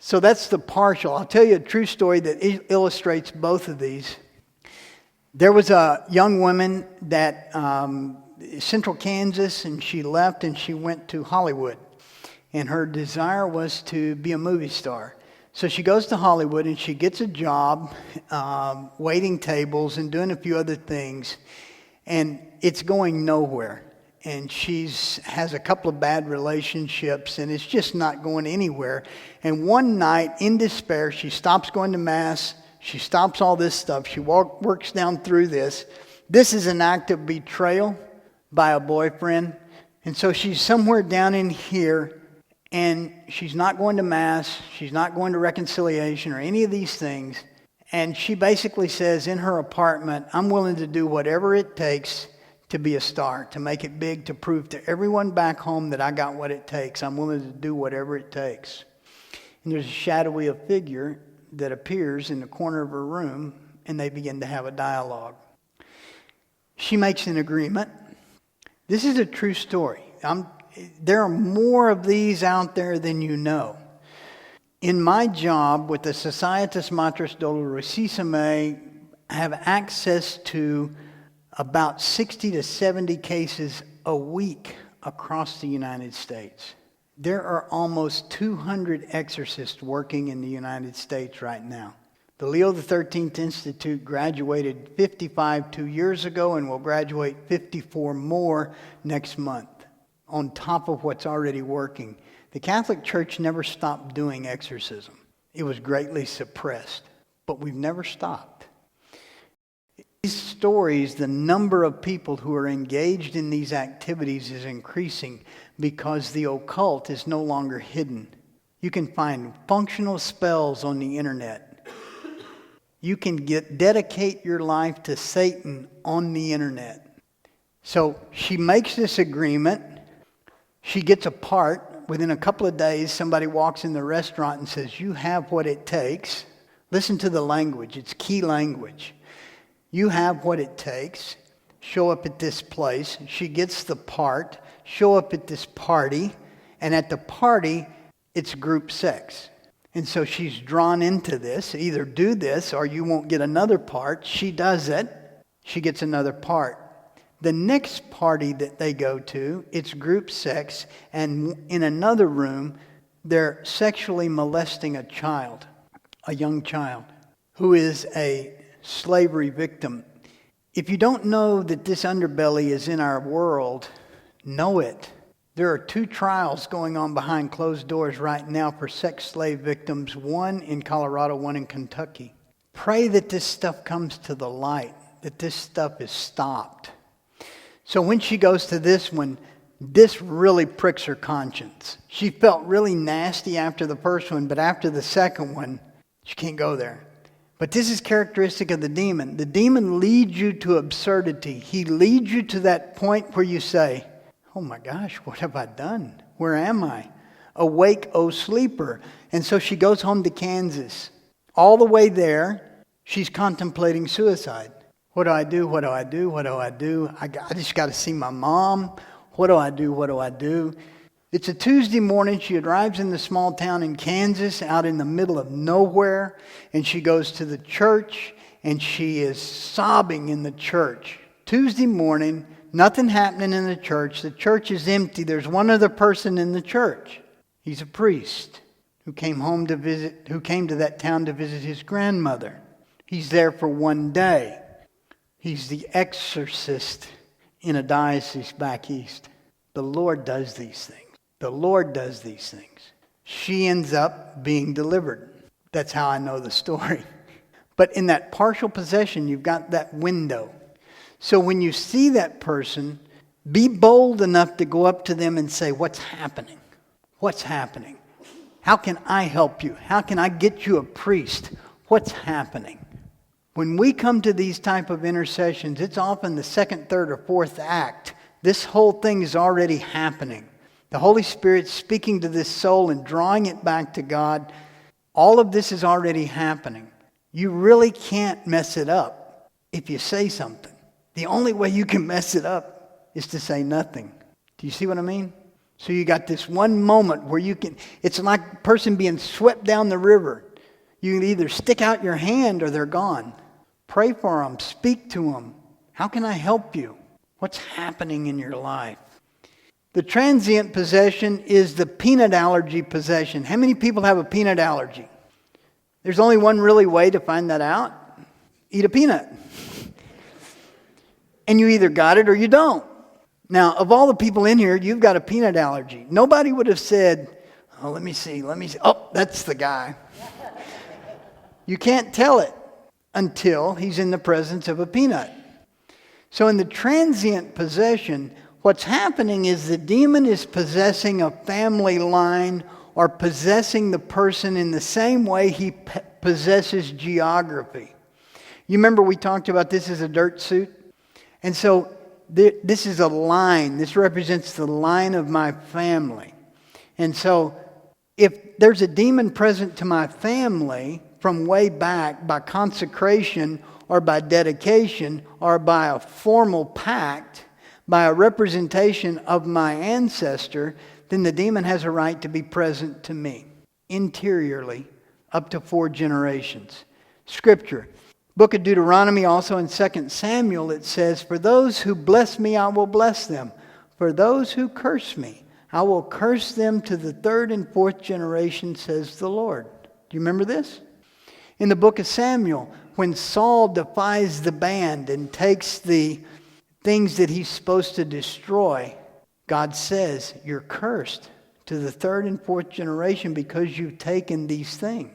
So that's the partial. I'll tell you a true story that illustrates both of these. There was a young woman that Central Kansas, and she left and she went to Hollywood. And her desire was to be a movie star. So she goes to Hollywood and she gets a job waiting tables and doing a few other things. And it's going nowhere. And she has a couple of bad relationships and it's just not going anywhere. And one night, in despair, she stops going to Mass. She stops all this stuff. She works down through this. This is an act of betrayal by a boyfriend. And so she's somewhere down in here. And she's not going to Mass, she's not going to reconciliation or any of these things. And she basically says in her apartment, I'm willing to do whatever it takes to be a star, to make it big, to prove to everyone back home that I got what it takes. I'm willing to do whatever it takes. And there's a shadowy figure that appears in the corner of her room, and they begin to have a dialogue. She makes an agreement. This is a true story. There are more of these out there than you know. In my job with the Societas Matris Dolorosissime, I have access to about 60 to 70 cases a week across the United States. There are almost 200 exorcists working in the United States right now. The Leo XIII Institute graduated 55 2 years ago and will graduate 54 more next month, on top of what's already working. The Catholic Church never stopped doing exorcism. It was greatly suppressed, but we've never stopped. These stories, the number of people who are engaged in these activities is increasing because the occult is no longer hidden. You can find functional spells on the internet. You can dedicate your life to Satan on the internet. So she makes this agreement. She gets a part. Within a couple of days, somebody walks in the restaurant and says, "You have what it takes." Listen to the language. It's key language. "You have what it takes. Show up at this place." She gets the part. Show up at this party. And at the party, it's group sex. And so she's drawn into this. Either do this or you won't get another part. She does it. She gets another part. The next party that they go to, it's group sex. And in another room, they're sexually molesting a child, a young child, who is a slavery victim. If you don't know that this underbelly is in our world, know it. There are 2 trials going on behind closed doors right now for sex slave victims, one in Colorado, one in Kentucky. Pray that this stuff comes to the light, that this stuff is stopped. So when she goes to this one, this really pricks her conscience. She felt really nasty after the first one, but after the second one, she can't go there. But this is characteristic of the demon. The demon leads you to absurdity. He leads you to that point where you say, "Oh my gosh, what have I done? Where am I? Awake, O sleeper." And so she goes home to Kansas. All the way there, she's contemplating suicide. What do I do? What do I do? What do I do? I just got to see my mom. What do I do? What do I do? It's a Tuesday morning. She arrives in the small town in Kansas, out in the middle of nowhere. And she goes to the church, and she is sobbing in the church. Tuesday morning, nothing happening in the church. The church is empty. There's one other person in the church. He's a priest who came to that town to visit his grandmother. He's there for one day. He's the exorcist in a diocese back east. The Lord does these things. The Lord does these things. She ends up being delivered. That's how I know the story. But in that partial possession, you've got that window. So when you see that person, be bold enough to go up to them and say, "What's happening? What's happening? How can I help you? How can I get you a priest? What's happening?" When we come to these type of intercessions, it's often the 2nd, 3rd, or 4th act. This whole thing is already happening. The Holy Spirit's speaking to this soul and drawing it back to God. All of this is already happening. You really can't mess it up if you say something. The only way you can mess it up is to say nothing. Do you see what I mean? So you got this one moment where it's like a person being swept down the river. You can either stick out your hand or they're gone. Pray for them. Speak to them. How can I help you? What's happening in your life? The transient possession is the peanut allergy possession. How many people have a peanut allergy? There's only one really way to find that out. Eat a peanut. And you either got it or you don't. Now, of all the people in here, you've got a peanut allergy. Nobody would have said, "Oh, let me see. Oh, that's the guy." You can't tell it until he's in the presence of a peanut. So in the transient possession, what's happening is the demon is possessing a family line or possessing the person in the same way he possesses geography. You remember we talked about this as a dirt suit? And so this is a line. This represents the line of my family. And so if there's a demon present to my family from way back by consecration or by dedication or by a formal pact, by a representation of my ancestor, then the demon has a right to be present to me interiorly up to 4 generations. Scripture. Book of Deuteronomy, also in 2 Samuel, it says, "For those who bless me, I will bless them. For those who curse me, I will curse them to the 3rd and 4th generation, says the Lord." Do you remember this? In the book of Samuel, when Saul defies the band and takes the things that he's supposed to destroy, God says, you're cursed to the third and fourth generation because you've taken these things.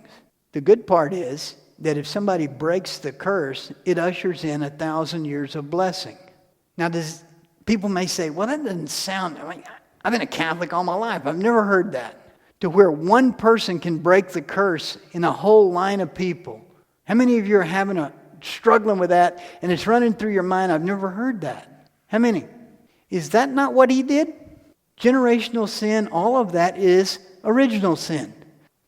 The good part is that if somebody breaks the curse, it ushers in 1,000 years of blessing. Now, people may say, well, that doesn't sound... I've been a Catholic all my life. I've never heard that. To where one person can break the curse in a whole line of people. How many of you are struggling with that and it's running through your mind? I've never heard that. How many? Is that not what he did? Generational sin, all of that is original sin.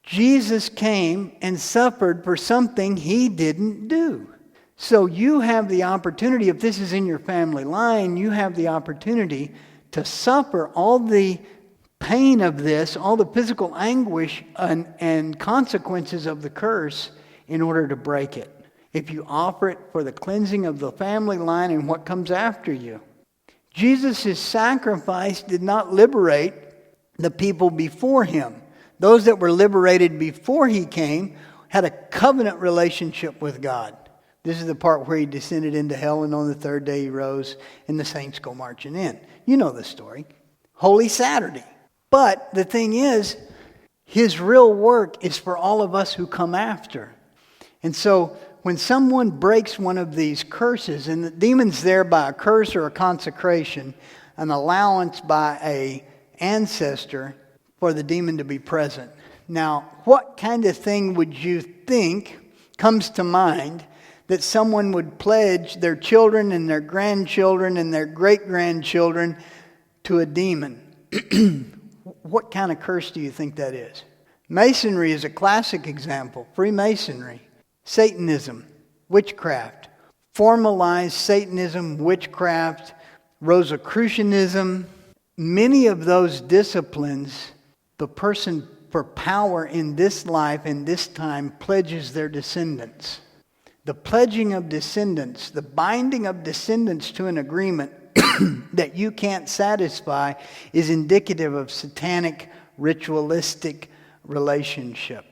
Jesus came and suffered for something he didn't do. So you have the opportunity, if this is in your family line, you have the opportunity to suffer all the pain of this, all the physical anguish and consequences of the curse in order to break it. If you offer it for the cleansing of the family line and what comes after you. Jesus' sacrifice did not liberate the people before him. Those that were liberated before he came had a covenant relationship with God. This is the part where he descended into hell and on the third day he rose and the saints go marching in. You know the story. Holy Saturday. But the thing is, his real work is for all of us who come after. And so when someone breaks one of these curses, and the demon's there by a curse or a consecration, an allowance by an ancestor for the demon to be present. Now, what kind of thing would you think comes to mind that someone would pledge their children and their grandchildren and their great-grandchildren to a demon? What kind of curse do you think that is? Masonry is a classic example. Freemasonry, Satanism, witchcraft, formalized Satanism, witchcraft, Rosicrucianism. Many of those disciplines, the person for power in this life, in this time, pledges their descendants. The pledging of descendants, the binding of descendants to an agreement that you can't satisfy is indicative of satanic, ritualistic relationship.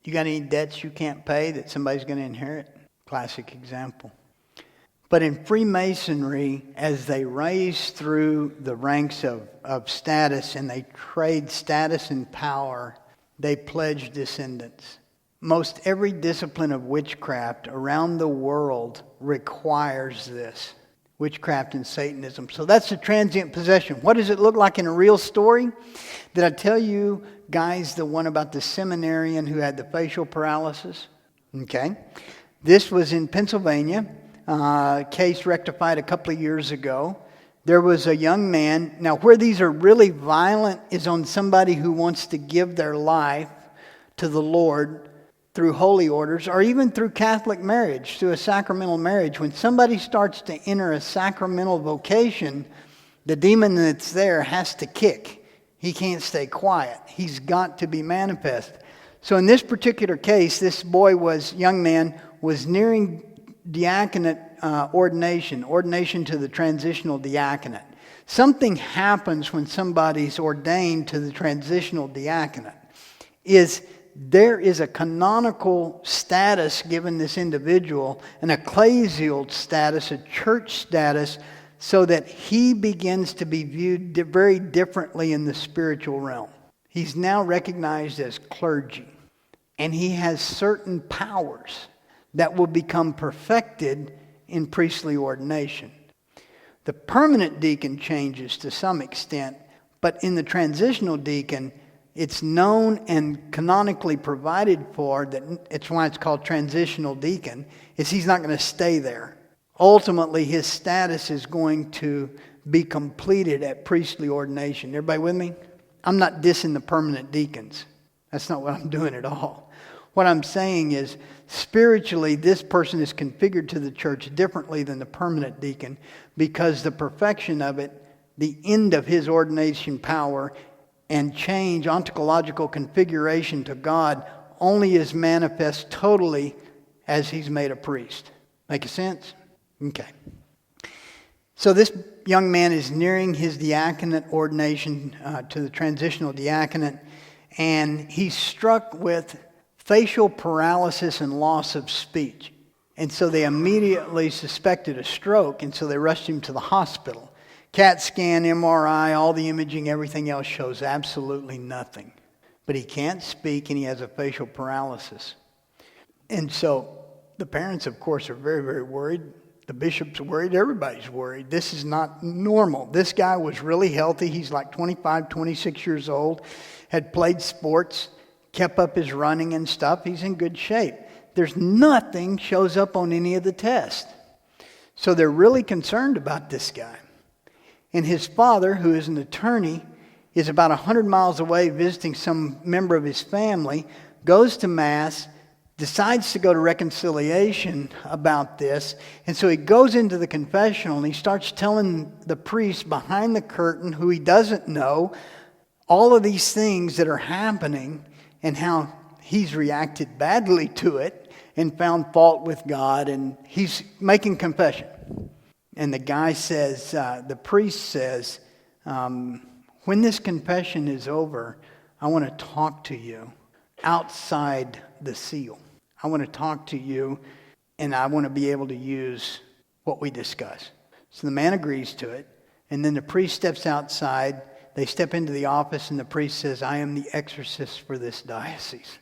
You got any debts you can't pay that somebody's going to inherit? Classic example. But in Freemasonry, as they raise through the ranks of status and they trade status and power, they pledge descendants. Most every discipline of witchcraft around the world requires this. Witchcraft and Satanism. So that's a transient possession. What does it look like in a real story? Did I tell you guys the one about the seminarian who had the facial paralysis? Okay. This was in Pennsylvania. Case rectified a couple of years ago. There was a young man. Now, where these are really violent is on somebody who wants to give their life to the Lord through holy orders or even through Catholic marriage, through a sacramental marriage. When somebody starts to enter a sacramental vocation, the demon that's there has to kick. He can't stay quiet. He's got to be manifest. So in this particular case, this young man was nearing diaconate ordination to the transitional diaconate. Something happens when somebody's ordained to the transitional diaconate. There is a canonical status given this individual, an ecclesial status, a church status, so that he begins to be viewed very differently in the spiritual realm. He's now recognized as clergy, and he has certain powers that will become perfected in priestly ordination. The permanent deacon changes to some extent, but in the transitional deacon, it's known and canonically provided for that it's why it's called transitional deacon, is he's not going to stay there. Ultimately, his status is going to be completed at priestly ordination. Everybody with me? I'm not dissing the permanent deacons. That's not what I'm doing at all. What I'm saying is, spiritually, this person is configured to the church differently than the permanent deacon because the perfection of it, the end of his ordination power, and change, ontological configuration to God only is manifest totally as he's made a priest. Make sense? Okay. So this young man is nearing his diaconate ordination to the transitional diaconate, and he's struck with facial paralysis and loss of speech. And so they immediately suspected a stroke, and so they rushed him to the hospital. CAT scan, MRI, all the imaging, everything else shows absolutely nothing. But he can't speak and he has a facial paralysis. And so the parents, of course, are very, very worried. The bishop's worried. Everybody's worried. This is not normal. This guy was really healthy. He's like 25, 26 years old, had played sports, kept up his running and stuff. He's in good shape. There's nothing shows up on any of the tests. So they're really concerned about this guy. And his father, who is an attorney, is about 100 miles away visiting some member of his family, goes to Mass, decides to go to reconciliation about this. And so he goes into the confessional and he starts telling the priest behind the curtain, who he doesn't know, all of these things that are happening and how he's reacted badly to it and found fault with God, and he's making confession. And the guy says, the priest says, when this confession is over, I want to talk to you outside the seal. I want to talk to you, and I want to be able to use what we discuss. So the man agrees to it, and then the priest steps outside. They step into the office, and the priest says, I am the exorcist for this diocese.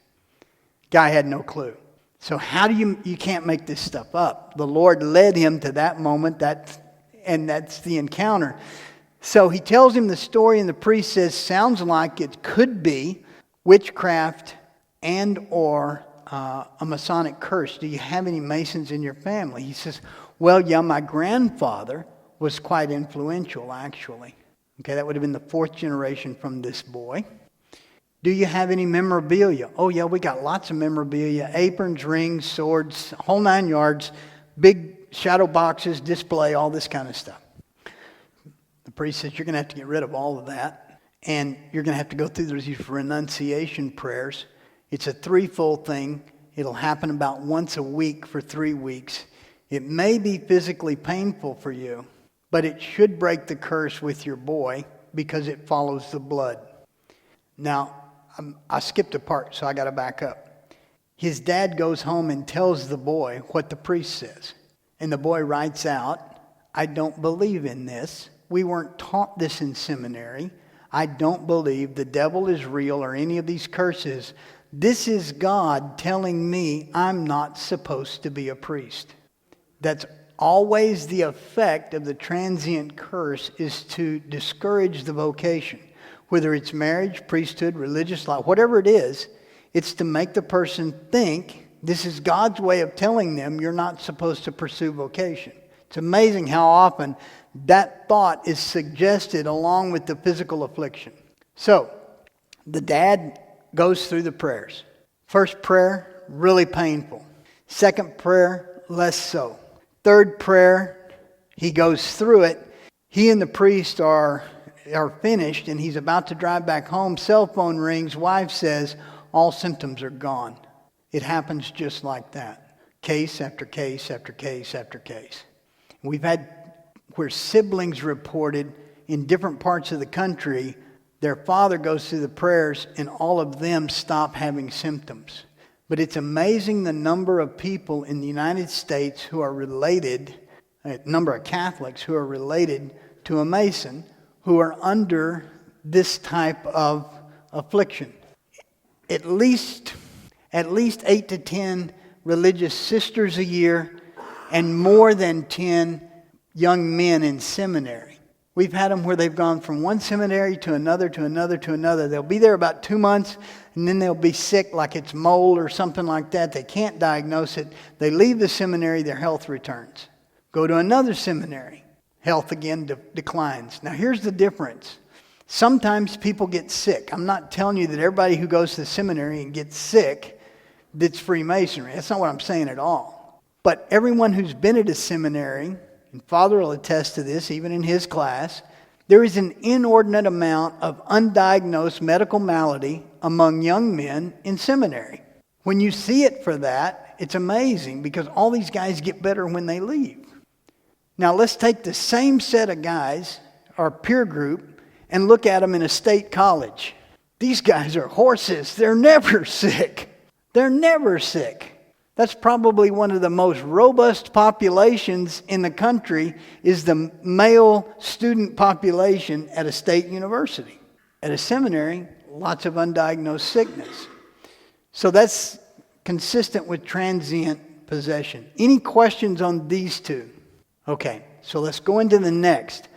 Guy had no clue. So how do you can't make this stuff up. The Lord led him to that moment, and that's the encounter. So he tells him the story, and the priest says, sounds like it could be witchcraft and or a Masonic curse. Do you have any Masons in your family? He says, well, yeah, my grandfather was quite influential, actually. Okay, that would have been the fourth generation from this boy. Do you have any memorabilia? Oh, yeah, we got lots of memorabilia. Aprons, rings, swords, whole 9 yards, big shadow boxes, display, all this kind of stuff. The priest says, you're going to have to get rid of all of that. And you're going to have to go through these renunciation prayers. It's a threefold thing. It'll happen about once a week for 3 weeks. It may be physically painful for you, but it should break the curse with your boy because it follows the blood. Now, I skipped a part, so I got to back up. His dad goes home and tells the boy what the priest says. And the boy writes out, I don't believe in this. We weren't taught this in seminary. I don't believe the devil is real or any of these curses. This is God telling me I'm not supposed to be a priest. That's always the effect of the transient curse, is to discourage the vocation. Whether it's marriage, priesthood, religious life, whatever it is, it's to make the person think this is God's way of telling them you're not supposed to pursue vocation. It's amazing how often that thought is suggested along with the physical affliction. So, the dad goes through the prayers. First prayer, really painful. Second prayer, less so. Third prayer, he goes through it. He and the priest are finished, and he's about to drive back home. Cell phone rings. Wife says, all symptoms are gone. It happens just like that. Case after case after case after case. We've had where siblings reported in different parts of the country, their father goes through the prayers and all of them stop having symptoms. But it's amazing the number of people in the United States who are related, a number of Catholics who are related to a Mason, who are under this type of affliction. At least 8 to 10 religious sisters a year, and more than 10 young men in seminary. We've had them where they've gone from one seminary to another, to another, to another. They'll be there about 2 months, and then they'll be sick, like it's mold or something like that. They can't diagnose it. They leave the seminary, their health returns. Go to another seminary. Health again declines. Now here's the difference. Sometimes people get sick. I'm not telling you that everybody who goes to the seminary and gets sick, that's Freemasonry. That's not what I'm saying at all. But everyone who's been at a seminary, and Father will attest to this, even in his class, there is an inordinate amount of undiagnosed medical malady among young men in seminary. When you see it for that, it's amazing because all these guys get better when they leave. Now let's take the same set of guys, our peer group, and look at them in a state college. These guys are horses. They're never sick. They're never sick. That's probably one of the most robust populations in the country is the male student population at a state university. At a seminary, lots of undiagnosed sickness. So that's consistent with transient possession. Any questions on these two? Okay, so let's go into the next.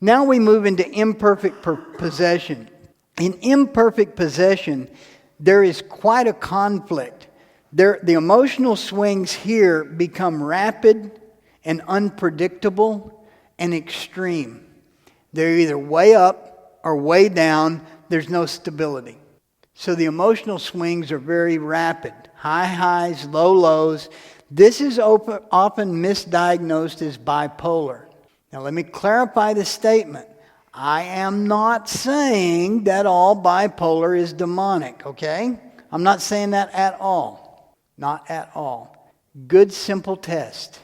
Now we move into imperfect possession. In imperfect possession, there is quite a conflict. The emotional swings here become rapid and unpredictable and extreme. They're either way up or way down. There's no stability. So the emotional swings are very rapid. High highs, low lows. This is often misdiagnosed as bipolar. Now let me clarify the statement. I am not saying that all bipolar is demonic, okay? I'm not saying that at all. Not at all. Good simple test.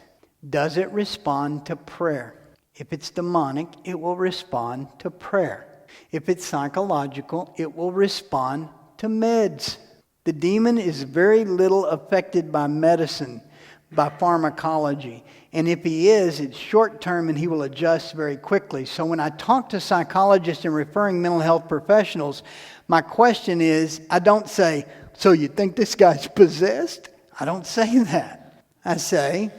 Does it respond to prayer? If it's demonic, it will respond to prayer. If it's psychological, it will respond to meds. The demon is very little affected by medicine, by pharmacology. And if he is, it's short term and he will adjust very quickly. So when I talk to psychologists and referring mental health professionals, my question is, I don't say, so you think this guy's possessed? I don't say that. I say,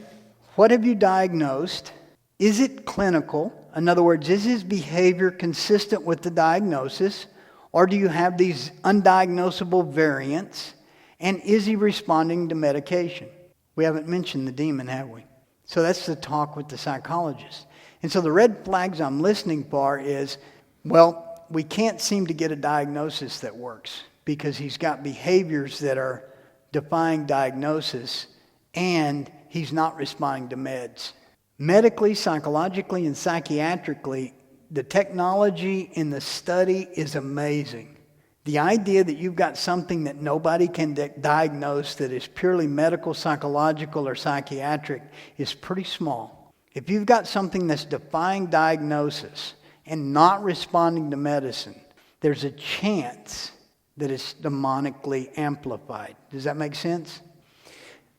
what have you diagnosed? Is it clinical? In other words, is his behavior consistent with the diagnosis? Or do you have these undiagnosable variants? And is he responding to medication? We haven't mentioned the demon, have we? So that's the talk with the psychologist. And so the red flags I'm listening for is, well, we can't seem to get a diagnosis that works because he's got behaviors that are defying diagnosis and he's not responding to meds. Medically, psychologically, and psychiatrically, the technology in the study is amazing. The idea that you've got something that nobody can diagnose that is purely medical, psychological, or psychiatric is pretty small. If you've got something that's defying diagnosis and not responding to medicine, there's a chance that it's demonically amplified. Does that make sense?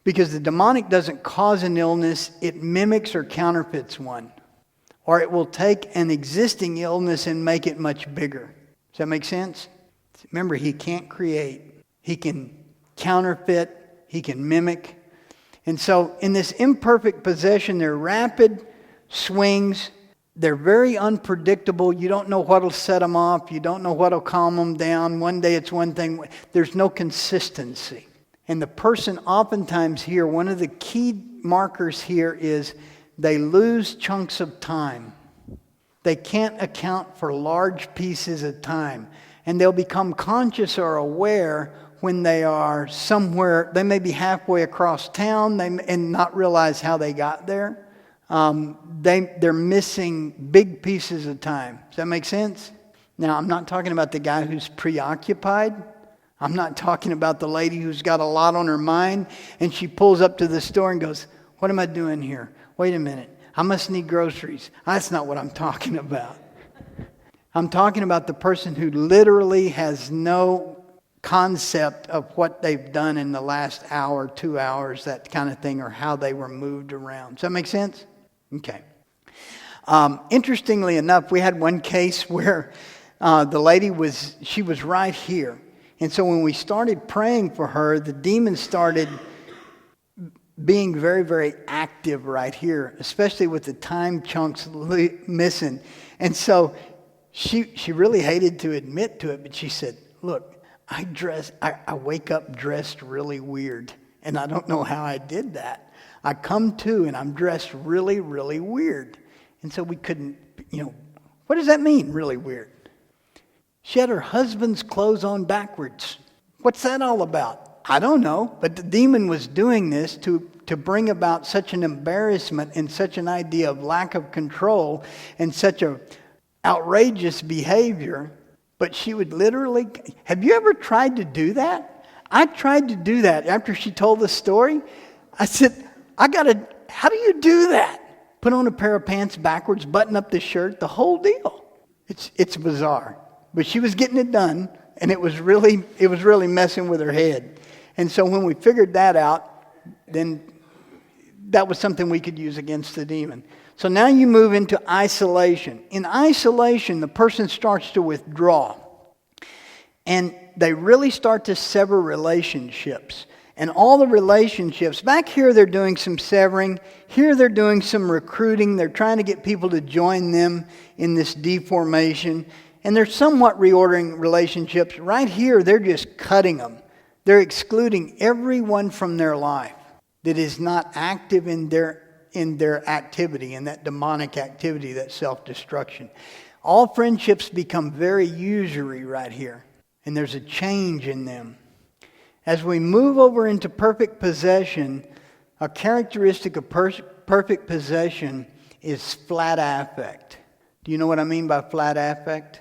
Because the demonic doesn't cause an illness, it mimics or counterfeits one. Or it will take an existing illness and make it much bigger. Does that make sense? Remember, he can't create. He can counterfeit. He can mimic. And so in this imperfect possession, there are rapid swings. They're very unpredictable. You don't know what will set them off. You don't know what will calm them down. One day it's one thing. There's no consistency. And the person oftentimes here, one of the key markers here is they lose chunks of time. They can't account for large pieces of time. And they'll become conscious or aware when they are somewhere. They may be halfway across town and not realize how they got there. They're missing big pieces of time. Does that make sense? Now, I'm not talking about the guy who's preoccupied. I'm not talking about the lady who's got a lot on her mind and she pulls up to the store and goes, what am I doing here? Wait a minute. I must need groceries. That's not what I'm talking about. I'm talking about the person who literally has no concept of what they've done in the last hour, 2 hours, that kind of thing, or how they were moved around. Does that make sense? Okay. Interestingly enough, we had one case where the lady was right here. And so when we started praying for her, the demon started being very, very active right here, especially with the time chunks missing. And so she really hated to admit to it, but she said, look, I wake up dressed really weird, and I don't know how I did that. I come to and I'm dressed really, really weird. And so we couldn't, what does that mean, really weird? She had her husband's clothes on backwards. What's that all about? I don't know, but the demon was doing this to bring about such an embarrassment and such an idea of lack of control and such a outrageous behavior. But she would literally, have you ever tried to do that? I tried to do that after she told the story. I said, how do you do that? Put on a pair of pants backwards, button up the shirt, the whole deal. It's bizarre. But she was getting it done, and it was really messing with her head. And so when we figured that out, then that was something we could use against the demon. So now you move into isolation. In isolation, the person starts to withdraw. And they really start to sever relationships. And all the relationships, back here they're doing some severing. Here they're doing some recruiting. They're trying to get people to join them in this deformation. And they're somewhat reordering relationships. Right here, they're just cutting them. They're excluding everyone from their life that is not active in their activity, in that demonic activity, that self-destruction. All friendships become very usury right here. And there's a change in them. As we move over into perfect possession, a characteristic of perfect possession is flat affect. Do you know what I mean by flat affect?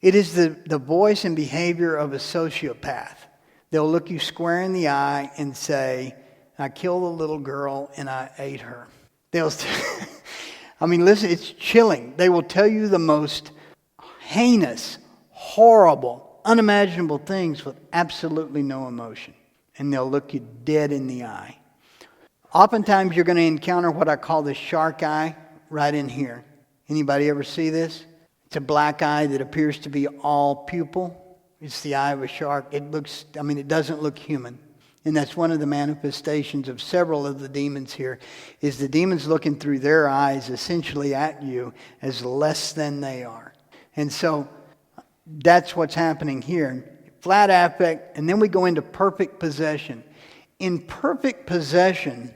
It is the voice and behavior of a sociopath. They'll look you square in the eye and say, I killed a little girl and I ate her. I mean, listen, it's chilling. They will tell you the most heinous, horrible, unimaginable things with absolutely no emotion. And they'll look you dead in the eye. Oftentimes you're going to encounter what I call the shark eye right in here. Anybody ever see this? It's a black eye that appears to be all pupil. It's the eye of a shark. It doesn't look human. And that's one of the manifestations of several of the demons here, is the demons looking through their eyes essentially at you as less than they are. And so that's what's happening here. Flat affect, and then we go into perfect possession. In perfect possession,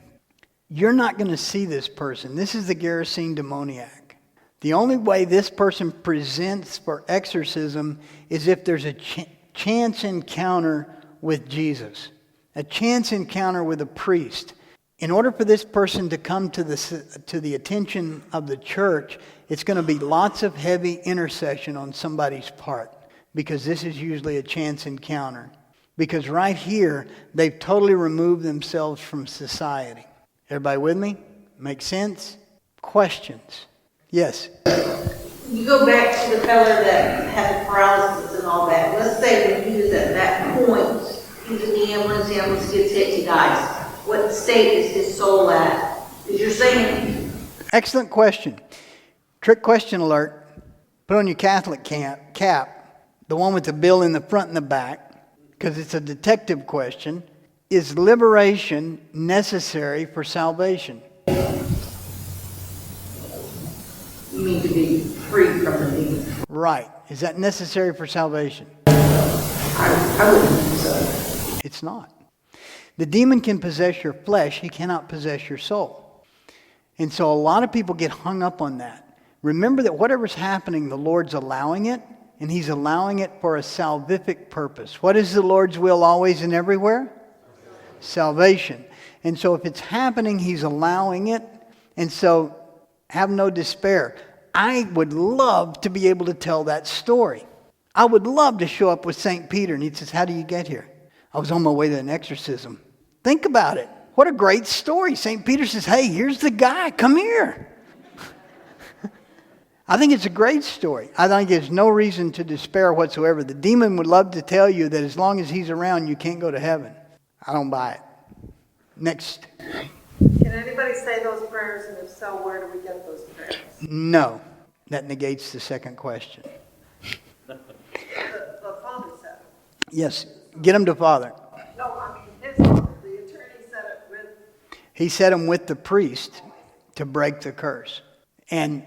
you're not going to see this person. This is the Gerasene demoniac. The only way this person presents for exorcism is if there's a chance encounter with Jesus, a chance encounter with a priest. In order for this person to come to the attention of the church, it's going to be lots of heavy intercession on somebody's part, because this is usually a chance encounter. Because right here, they've totally removed themselves from society. Everybody with me? Make sense? Questions? Yes? You go back to the fellow that had paralysis and all that. Let's say when he was at that point, he's in the ambulance gets hit, he dies. What state is his soul at? Because you're saying... Excellent question. Trick question alert. Put on your Catholic cap, the one with the bill in the front and the back, because it's a detective question. Is liberation necessary for salvation? You mean to be free from the demon? Right. Is that necessary for salvation? I wouldn't think so. It's not. The demon can possess your flesh. He cannot possess your soul. And so a lot of people get hung up on that. Remember that whatever's happening, the Lord's allowing it, and He's allowing it for a salvific purpose. What is the Lord's will always and everywhere? Salvation. And so if it's happening, He's allowing it. And so have no despair. I would love to be able to tell that story. I would love to show up with St. Peter and he says, how do you get here? I was on my way to an exorcism. Think about it. What a great story. St. Peter says, hey, here's the guy. Come here. I think it's a great story. I think there's no reason to despair whatsoever. The demon would love to tell you that as long as he's around, you can't go to heaven. I don't buy it. Next. Can anybody say those prayers, and if so, where do we get those prayers? No. That negates the second question. The father said it. Yes. Get him to Father. No, I mean his father. The attorney said it with... He said him with the priest to break the curse. And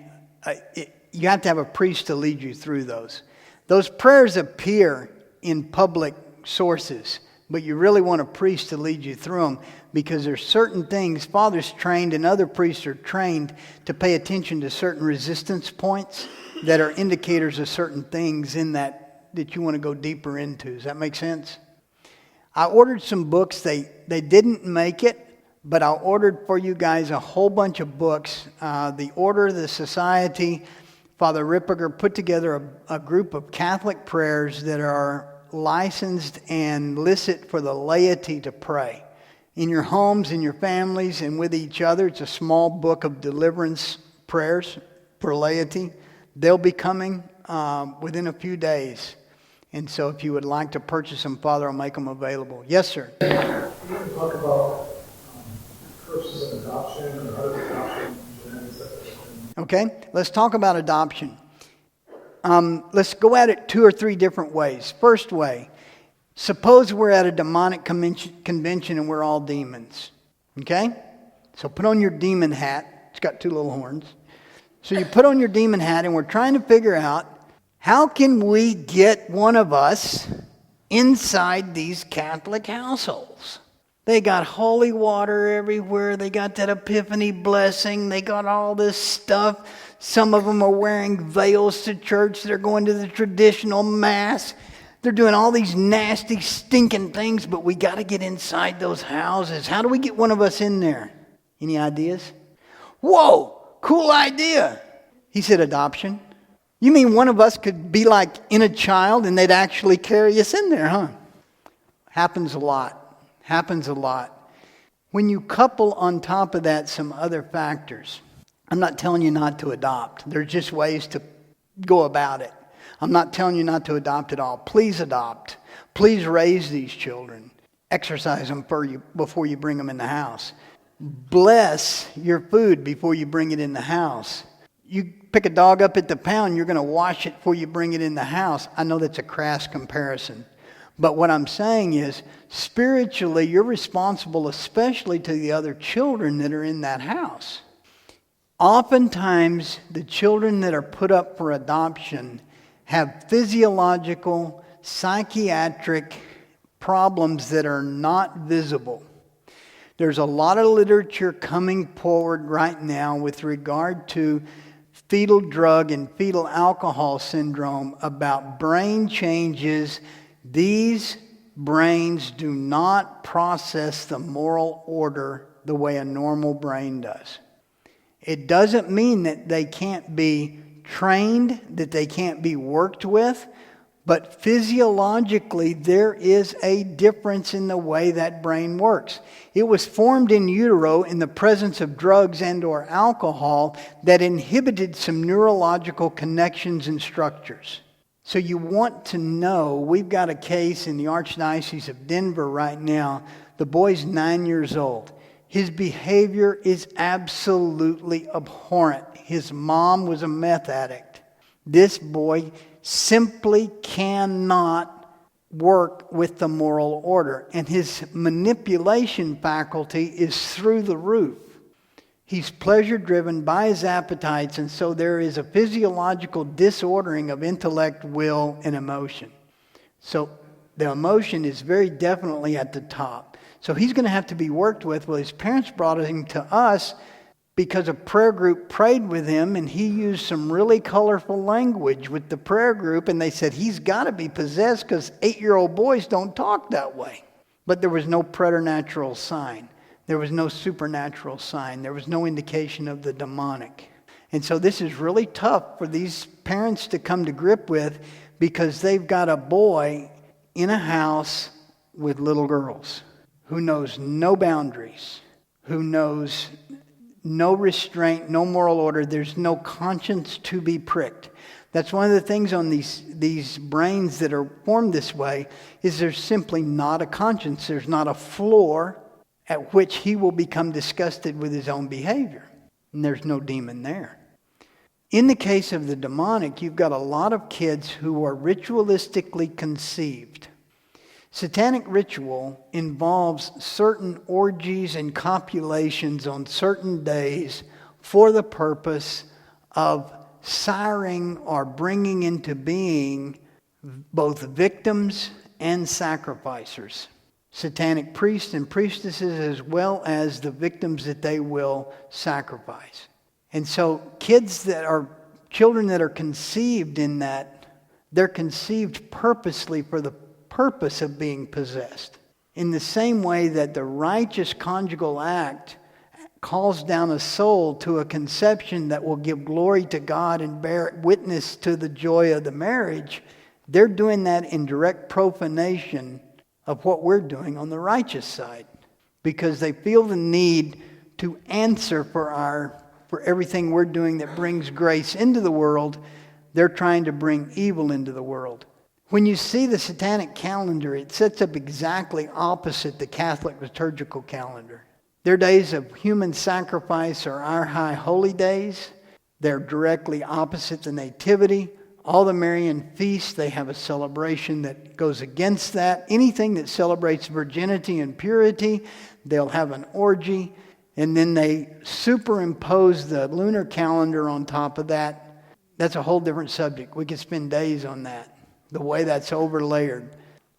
you have to have a priest to lead you through those. Those prayers appear in public sources, but you really want a priest to lead you through them, because there's certain things, Father's trained and other priests are trained to pay attention to certain resistance points that are indicators of certain things in that you want to go deeper into. Does that make sense? I ordered some books. They didn't make it, but I ordered for you guys a whole bunch of books. The Order, the Society, Father Ripperger put together a group of Catholic prayers that are licensed and licit for the laity to pray. In your homes, in your families, and with each other. It's a small book of deliverance prayers for laity. They'll be coming within a few days. And so if you would like to purchase them, Father, I'll make them available. Yes, sir. You can talk about purposes of adoption or other adoption, genetics, that sort of thing. Okay, let's talk about adoption. Let's go at it 2 or 3 different ways. First way, suppose we're at a demonic convention and we're all demons. Okay? So put on your demon hat. It's got 2 little horns. So you put on your demon hat and we're trying to figure out how can we get one of us inside these Catholic households. They got holy water everywhere. They got that Epiphany blessing. They got all this stuff. Some of them are wearing veils to church. They're going to the traditional mass. They're doing all these nasty, stinking things, but we got to get inside those houses. How do we get one of us in there? Any ideas? Whoa, cool idea. He said adoption. You mean one of us could be like in a child and they'd actually carry us in there, huh? Happens a lot. Happens a lot. When you couple on top of that some other factors, I'm not telling you not to adopt. There's just ways to go about it. I'm not telling you not to adopt at all. Please adopt. Please raise these children. Exercise them before you bring them in the house. Bless your food before you bring it in the house. You pick a dog up at the pound, you're going to wash it before you bring it in the house. I know that's a crass comparison. But what I'm saying is, spiritually, you're responsible, especially to the other children that are in that house. Oftentimes, the children that are put up for adoption have physiological, psychiatric problems that are not visible. There's a lot of literature coming forward right now with regard to fetal drug and fetal alcohol syndrome about brain changes. These brains do not process the moral order the way a normal brain does. It doesn't mean that they can't be trained, that they can't be worked with, but physiologically there is a difference in the way that brain works. It was formed in utero in the presence of drugs and or alcohol that inhibited some neurological connections and structures. So you want to know, we've got a case in the Archdiocese of Denver right now. The boy's 9 years old. His behavior is absolutely abhorrent. His mom was a meth addict. This boy simply cannot work with the moral order. And his manipulation faculty is through the roof. He's pleasure-driven by his appetites, and so there is a physiological disordering of intellect, will, and emotion. So the emotion is very definitely at the top. So he's going to have to be worked with. Well, his parents brought him to us because a prayer group prayed with him, and he used some really colorful language with the prayer group, and they said he's got to be possessed because 8-year-old boys don't talk that way. But there was no preternatural sign. There was no supernatural sign. There was no indication of the demonic. And so this is really tough for these parents to come to grip with because they've got a boy in a house with little girls who knows no boundaries, who knows no restraint, no moral order. There's no conscience to be pricked. That's one of the things on these brains that are formed this way is there's simply not a conscience. There's not a floor at which he will become disgusted with his own behavior. And there's no demon there. In the case of the demonic, you've got a lot of kids who are ritualistically conceived. Satanic ritual involves certain orgies and copulations on certain days for the purpose of siring or bringing into being both victims and sacrificers. Satanic priests and priestesses as well as the victims that they will sacrifice. And so children that are conceived in that, they're conceived purposely for the purpose of being possessed. In the same way that the righteous conjugal act calls down a soul to a conception that will give glory to God and bear witness to the joy of the marriage, they're doing that in direct profanation of what we're doing on the righteous side, because they feel the need to answer for everything we're doing that brings grace into the world. They're trying to bring evil into the world. When you see the satanic calendar, it sets up exactly opposite the Catholic liturgical calendar. Their days of human sacrifice are our high holy days. They're directly opposite the Nativity. All the Marian feasts, they have a celebration that goes against that. Anything that celebrates virginity and purity, they'll have an orgy. And then they superimpose the lunar calendar on top of that. That's a whole different subject. We could spend days on that, the way that's overlayered.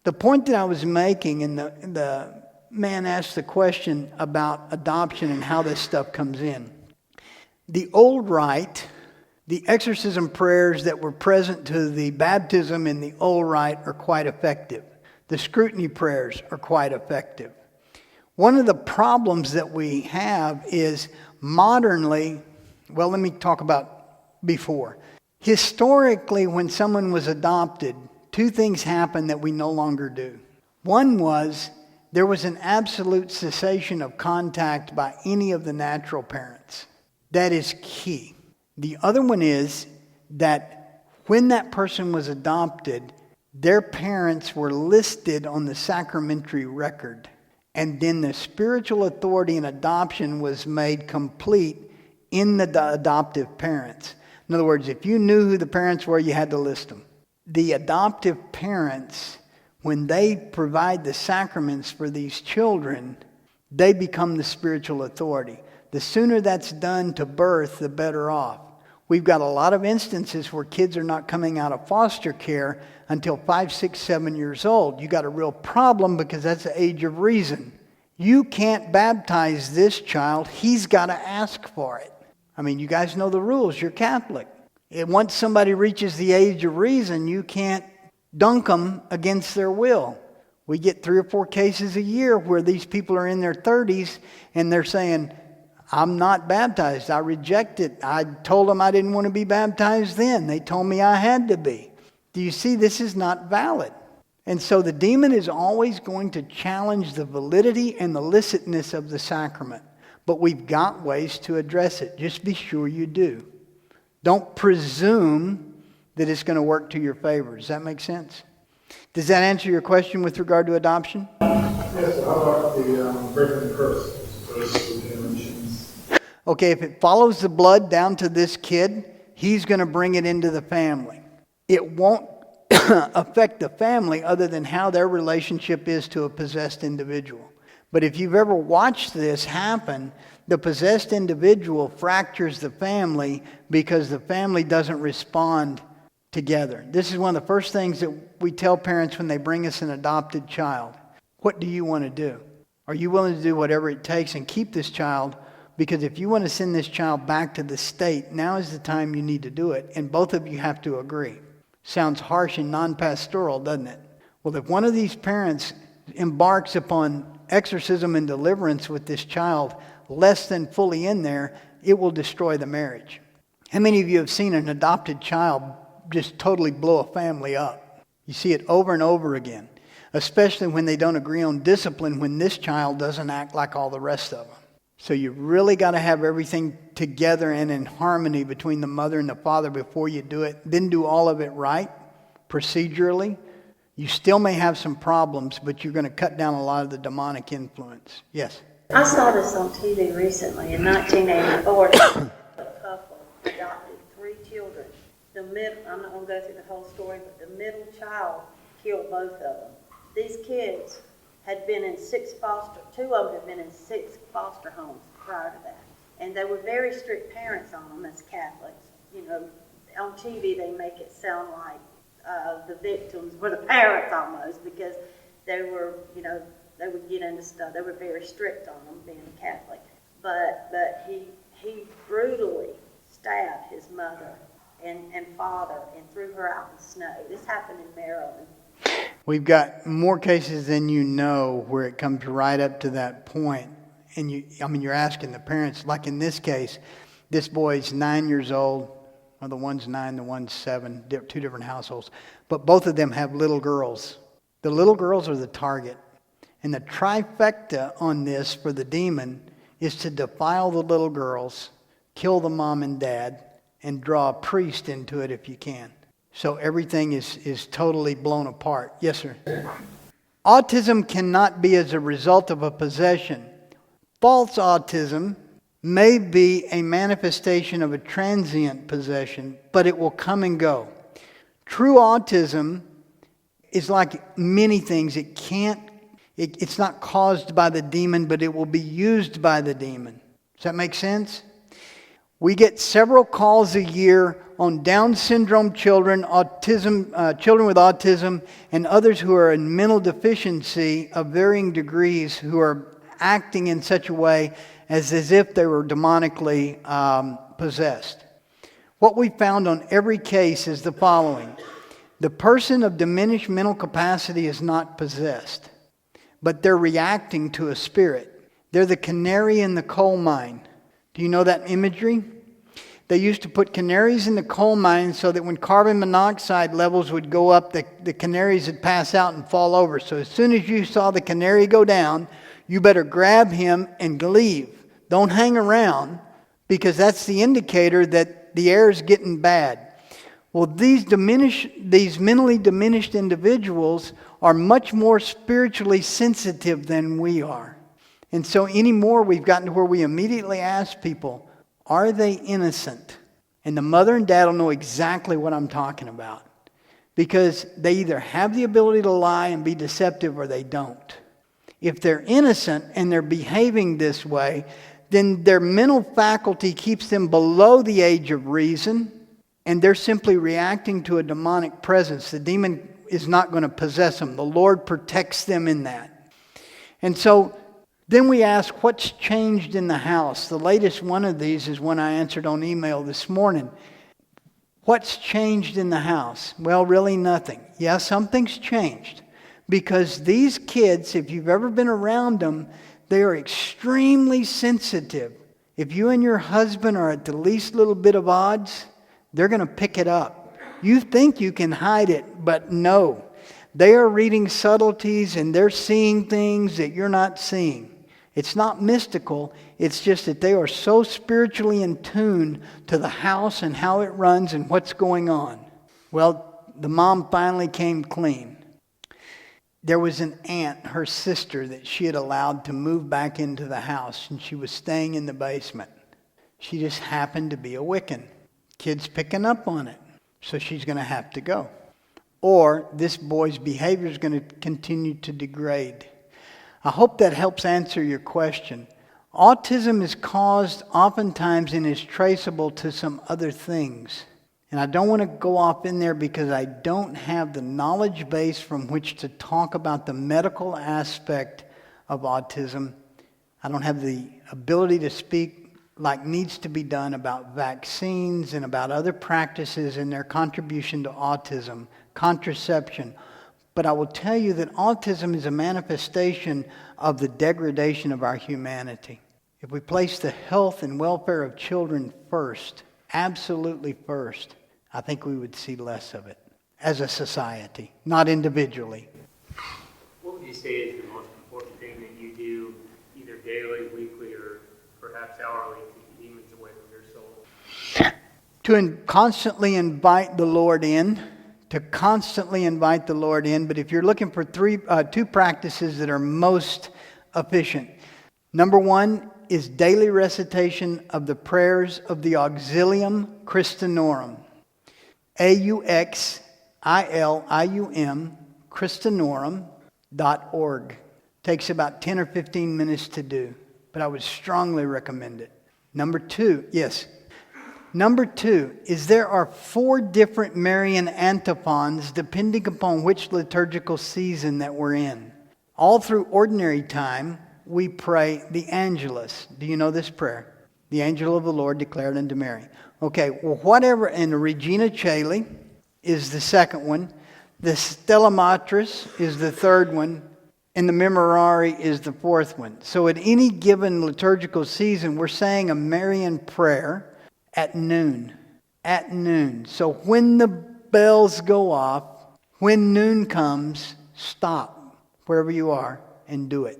The point that I was making, and the man asked the question about adoption and how this stuff comes in. The old rite, the exorcism prayers that were present to the baptism in the old rite are quite effective. The scrutiny prayers are quite effective. One of the problems that we have is modernly, well, let me talk about before. Historically, when someone was adopted, two things happened that we no longer do. One was there was an absolute cessation of contact by any of the natural parents. That is key. The other one is that when that person was adopted, their parents were listed on the sacramentary record. And then the spiritual authority in adoption was made complete in the adoptive parents. In other words, if you knew who the parents were, you had to list them. The adoptive parents, when they provide the sacraments for these children, they become the spiritual authority. The sooner that's done to birth, the better off. We've got a lot of instances where kids are not coming out of foster care until 5, 6, 7 years old. You got a real problem because that's the age of reason. You can't baptize this child. He's got to ask for it. I mean, you guys know the rules. You're Catholic. And once somebody reaches the age of reason, you can't dunk them against their will. We get 3 or 4 cases a year where these people are in their 30s and they're saying, I'm not baptized. I reject it. I told them I didn't want to be baptized then. They told me I had to be. Do you see? This is not valid. And so the demon is always going to challenge the validity and the licitness of the sacrament. But we've got ways to address it. Just be sure you do. Don't presume that it's going to work to your favor. Does that make sense? Does that answer your question with regard to adoption? Yes, so how about the breaking the curse? First generations. Okay, if it follows the blood down to this kid, he's going to bring it into the family. It won't affect the family other than how their relationship is to a possessed individual. But if you've ever watched this happen, the possessed individual fractures the family because the family doesn't respond together. This is one of the first things that we tell parents when they bring us an adopted child. What do you want to do? Are you willing to do whatever it takes and keep this child? Because if you want to send this child back to the state, now is the time you need to do it. And both of you have to agree. Sounds harsh and non-pastoral, doesn't it? Well, if one of these parents embarks upon exorcism and deliverance with this child less than fully in there, it will destroy the marriage. How many of you have seen an adopted child just totally blow a family up? You see it over and over again, especially when they don't agree on discipline, when this child doesn't act like all the rest of them. So you really got to have everything together and in harmony between the mother and the father before you do it. Then do all of it right, procedurally. You still may have some problems, but you're going to cut down a lot of the demonic influence. Yes? I saw this on TV recently. In 1984, a couple adopted 3 children. I'm not going to go through the whole story, but the middle child killed both of them. These kids had been in 6 two of them had been in 6 foster homes prior to that. And they were very strict parents on them as Catholics. You know, on TV they make it sound like the victims were the parents almost, because they were, you know, they would get into stuff. They were very strict on them being Catholic. But he brutally stabbed his mother and father and threw her out in the snow. This happened in Maryland. We've got more cases than you know where it comes right up to that point. And you're asking the parents, like in this case, this boy's 9 years old. Well, the one's 9, the one's 7, 2 different households. But both of them have little girls. The little girls are the target. And the trifecta on this for the demon is to defile the little girls, kill the mom and dad, and draw a priest into it if you can. So everything is totally blown apart. Yes, sir. Autism cannot be as a result of a possession. False autism may be a manifestation of a transient possession, but it will come and go. True autism is like many things. It's not caused by the demon, but it will be used by the demon. Does that make sense? We get several calls a year on Down syndrome children, children with autism, and others who are in mental deficiency of varying degrees who are acting in such a way as if they were demonically possessed. What we found on every case is the following. The person of diminished mental capacity is not possessed, but they're reacting to a spirit. They're the canary in the coal mine. Do you know that imagery? They used to put canaries in the coal mine so that when carbon monoxide levels would go up, the canaries would pass out and fall over. So as soon as you saw the canary go down, you better grab him and leave. Don't hang around, because that's the indicator that the air is getting bad. Well, these mentally diminished individuals are much more spiritually sensitive than we are. And so anymore, we've gotten to where we immediately ask people, are they innocent? And the mother and dad will know exactly what I'm talking about. Because they either have the ability to lie and be deceptive or they don't. If they're innocent and they're behaving this way, then their mental faculty keeps them below the age of reason, and they're simply reacting to a demonic presence. The demon is not going to possess them. The Lord protects them in that. And so then we ask, what's changed in the house? The latest one of these is one I answered on email this morning. What's changed in the house? Well, really nothing. Yeah, something's changed. Because these kids, if you've ever been around them, they are extremely sensitive. If you and your husband are at the least little bit of odds, they're going to pick it up. You think you can hide it, but no. They are reading subtleties and they're seeing things that you're not seeing. It's not mystical. It's just that they are so spiritually in tune to the house and how it runs and what's going on. Well, the mom finally came clean. There was an aunt, her sister, that she had allowed to move back into the house, and she was staying in the basement. She just happened to be a Wiccan. Kids picking up on it. So she's going to have to go. Or this boy's behavior is going to continue to degrade. I hope that helps answer your question. Autism is caused oftentimes and is traceable to some other things. And I don't want to go off in there because I don't have the knowledge base from which to talk about the medical aspect of autism. I don't have the ability to speak like needs to be done about vaccines and about other practices and their contribution to autism, contraception. But I will tell you that autism is a manifestation of the degradation of our humanity. If we place the health and welfare of children first, absolutely first, I think we would see less of it as a society, not individually. What would you say is the most important thing that you do, either daily, weekly, or perhaps hourly, to keep demons away from your soul? To constantly invite the Lord in. But if you're looking for two practices that are most efficient. Number one is daily recitation of the prayers of the Auxilium Christinorum. AUXILIUM Christinorum.org. Takes about 10 or 15 minutes to do, but I would strongly recommend it. Number two, is there are 4 different Marian antiphons depending upon which liturgical season that we're in. All through ordinary time, we pray the Angelus. Do you know this prayer? The angel of the Lord declared unto Mary. Okay, well, whatever, and the Regina Caeli is the second one. The Stella Matris is the third one. And the Memorare is the fourth one. So at any given liturgical season, we're saying a Marian prayer at noon. At noon. So when the bells go off, when noon comes, stop wherever you are and do it.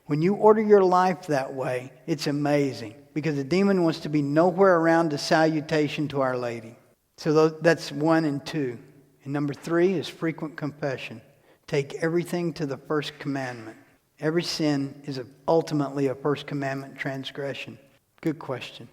When you order your life that way, it's amazing. Because the demon wants to be nowhere around the salutation to Our Lady. So that's 1 and 2. And number 3 is frequent confession. Take everything to the first commandment. Every sin is ultimately a first commandment transgression. Good question.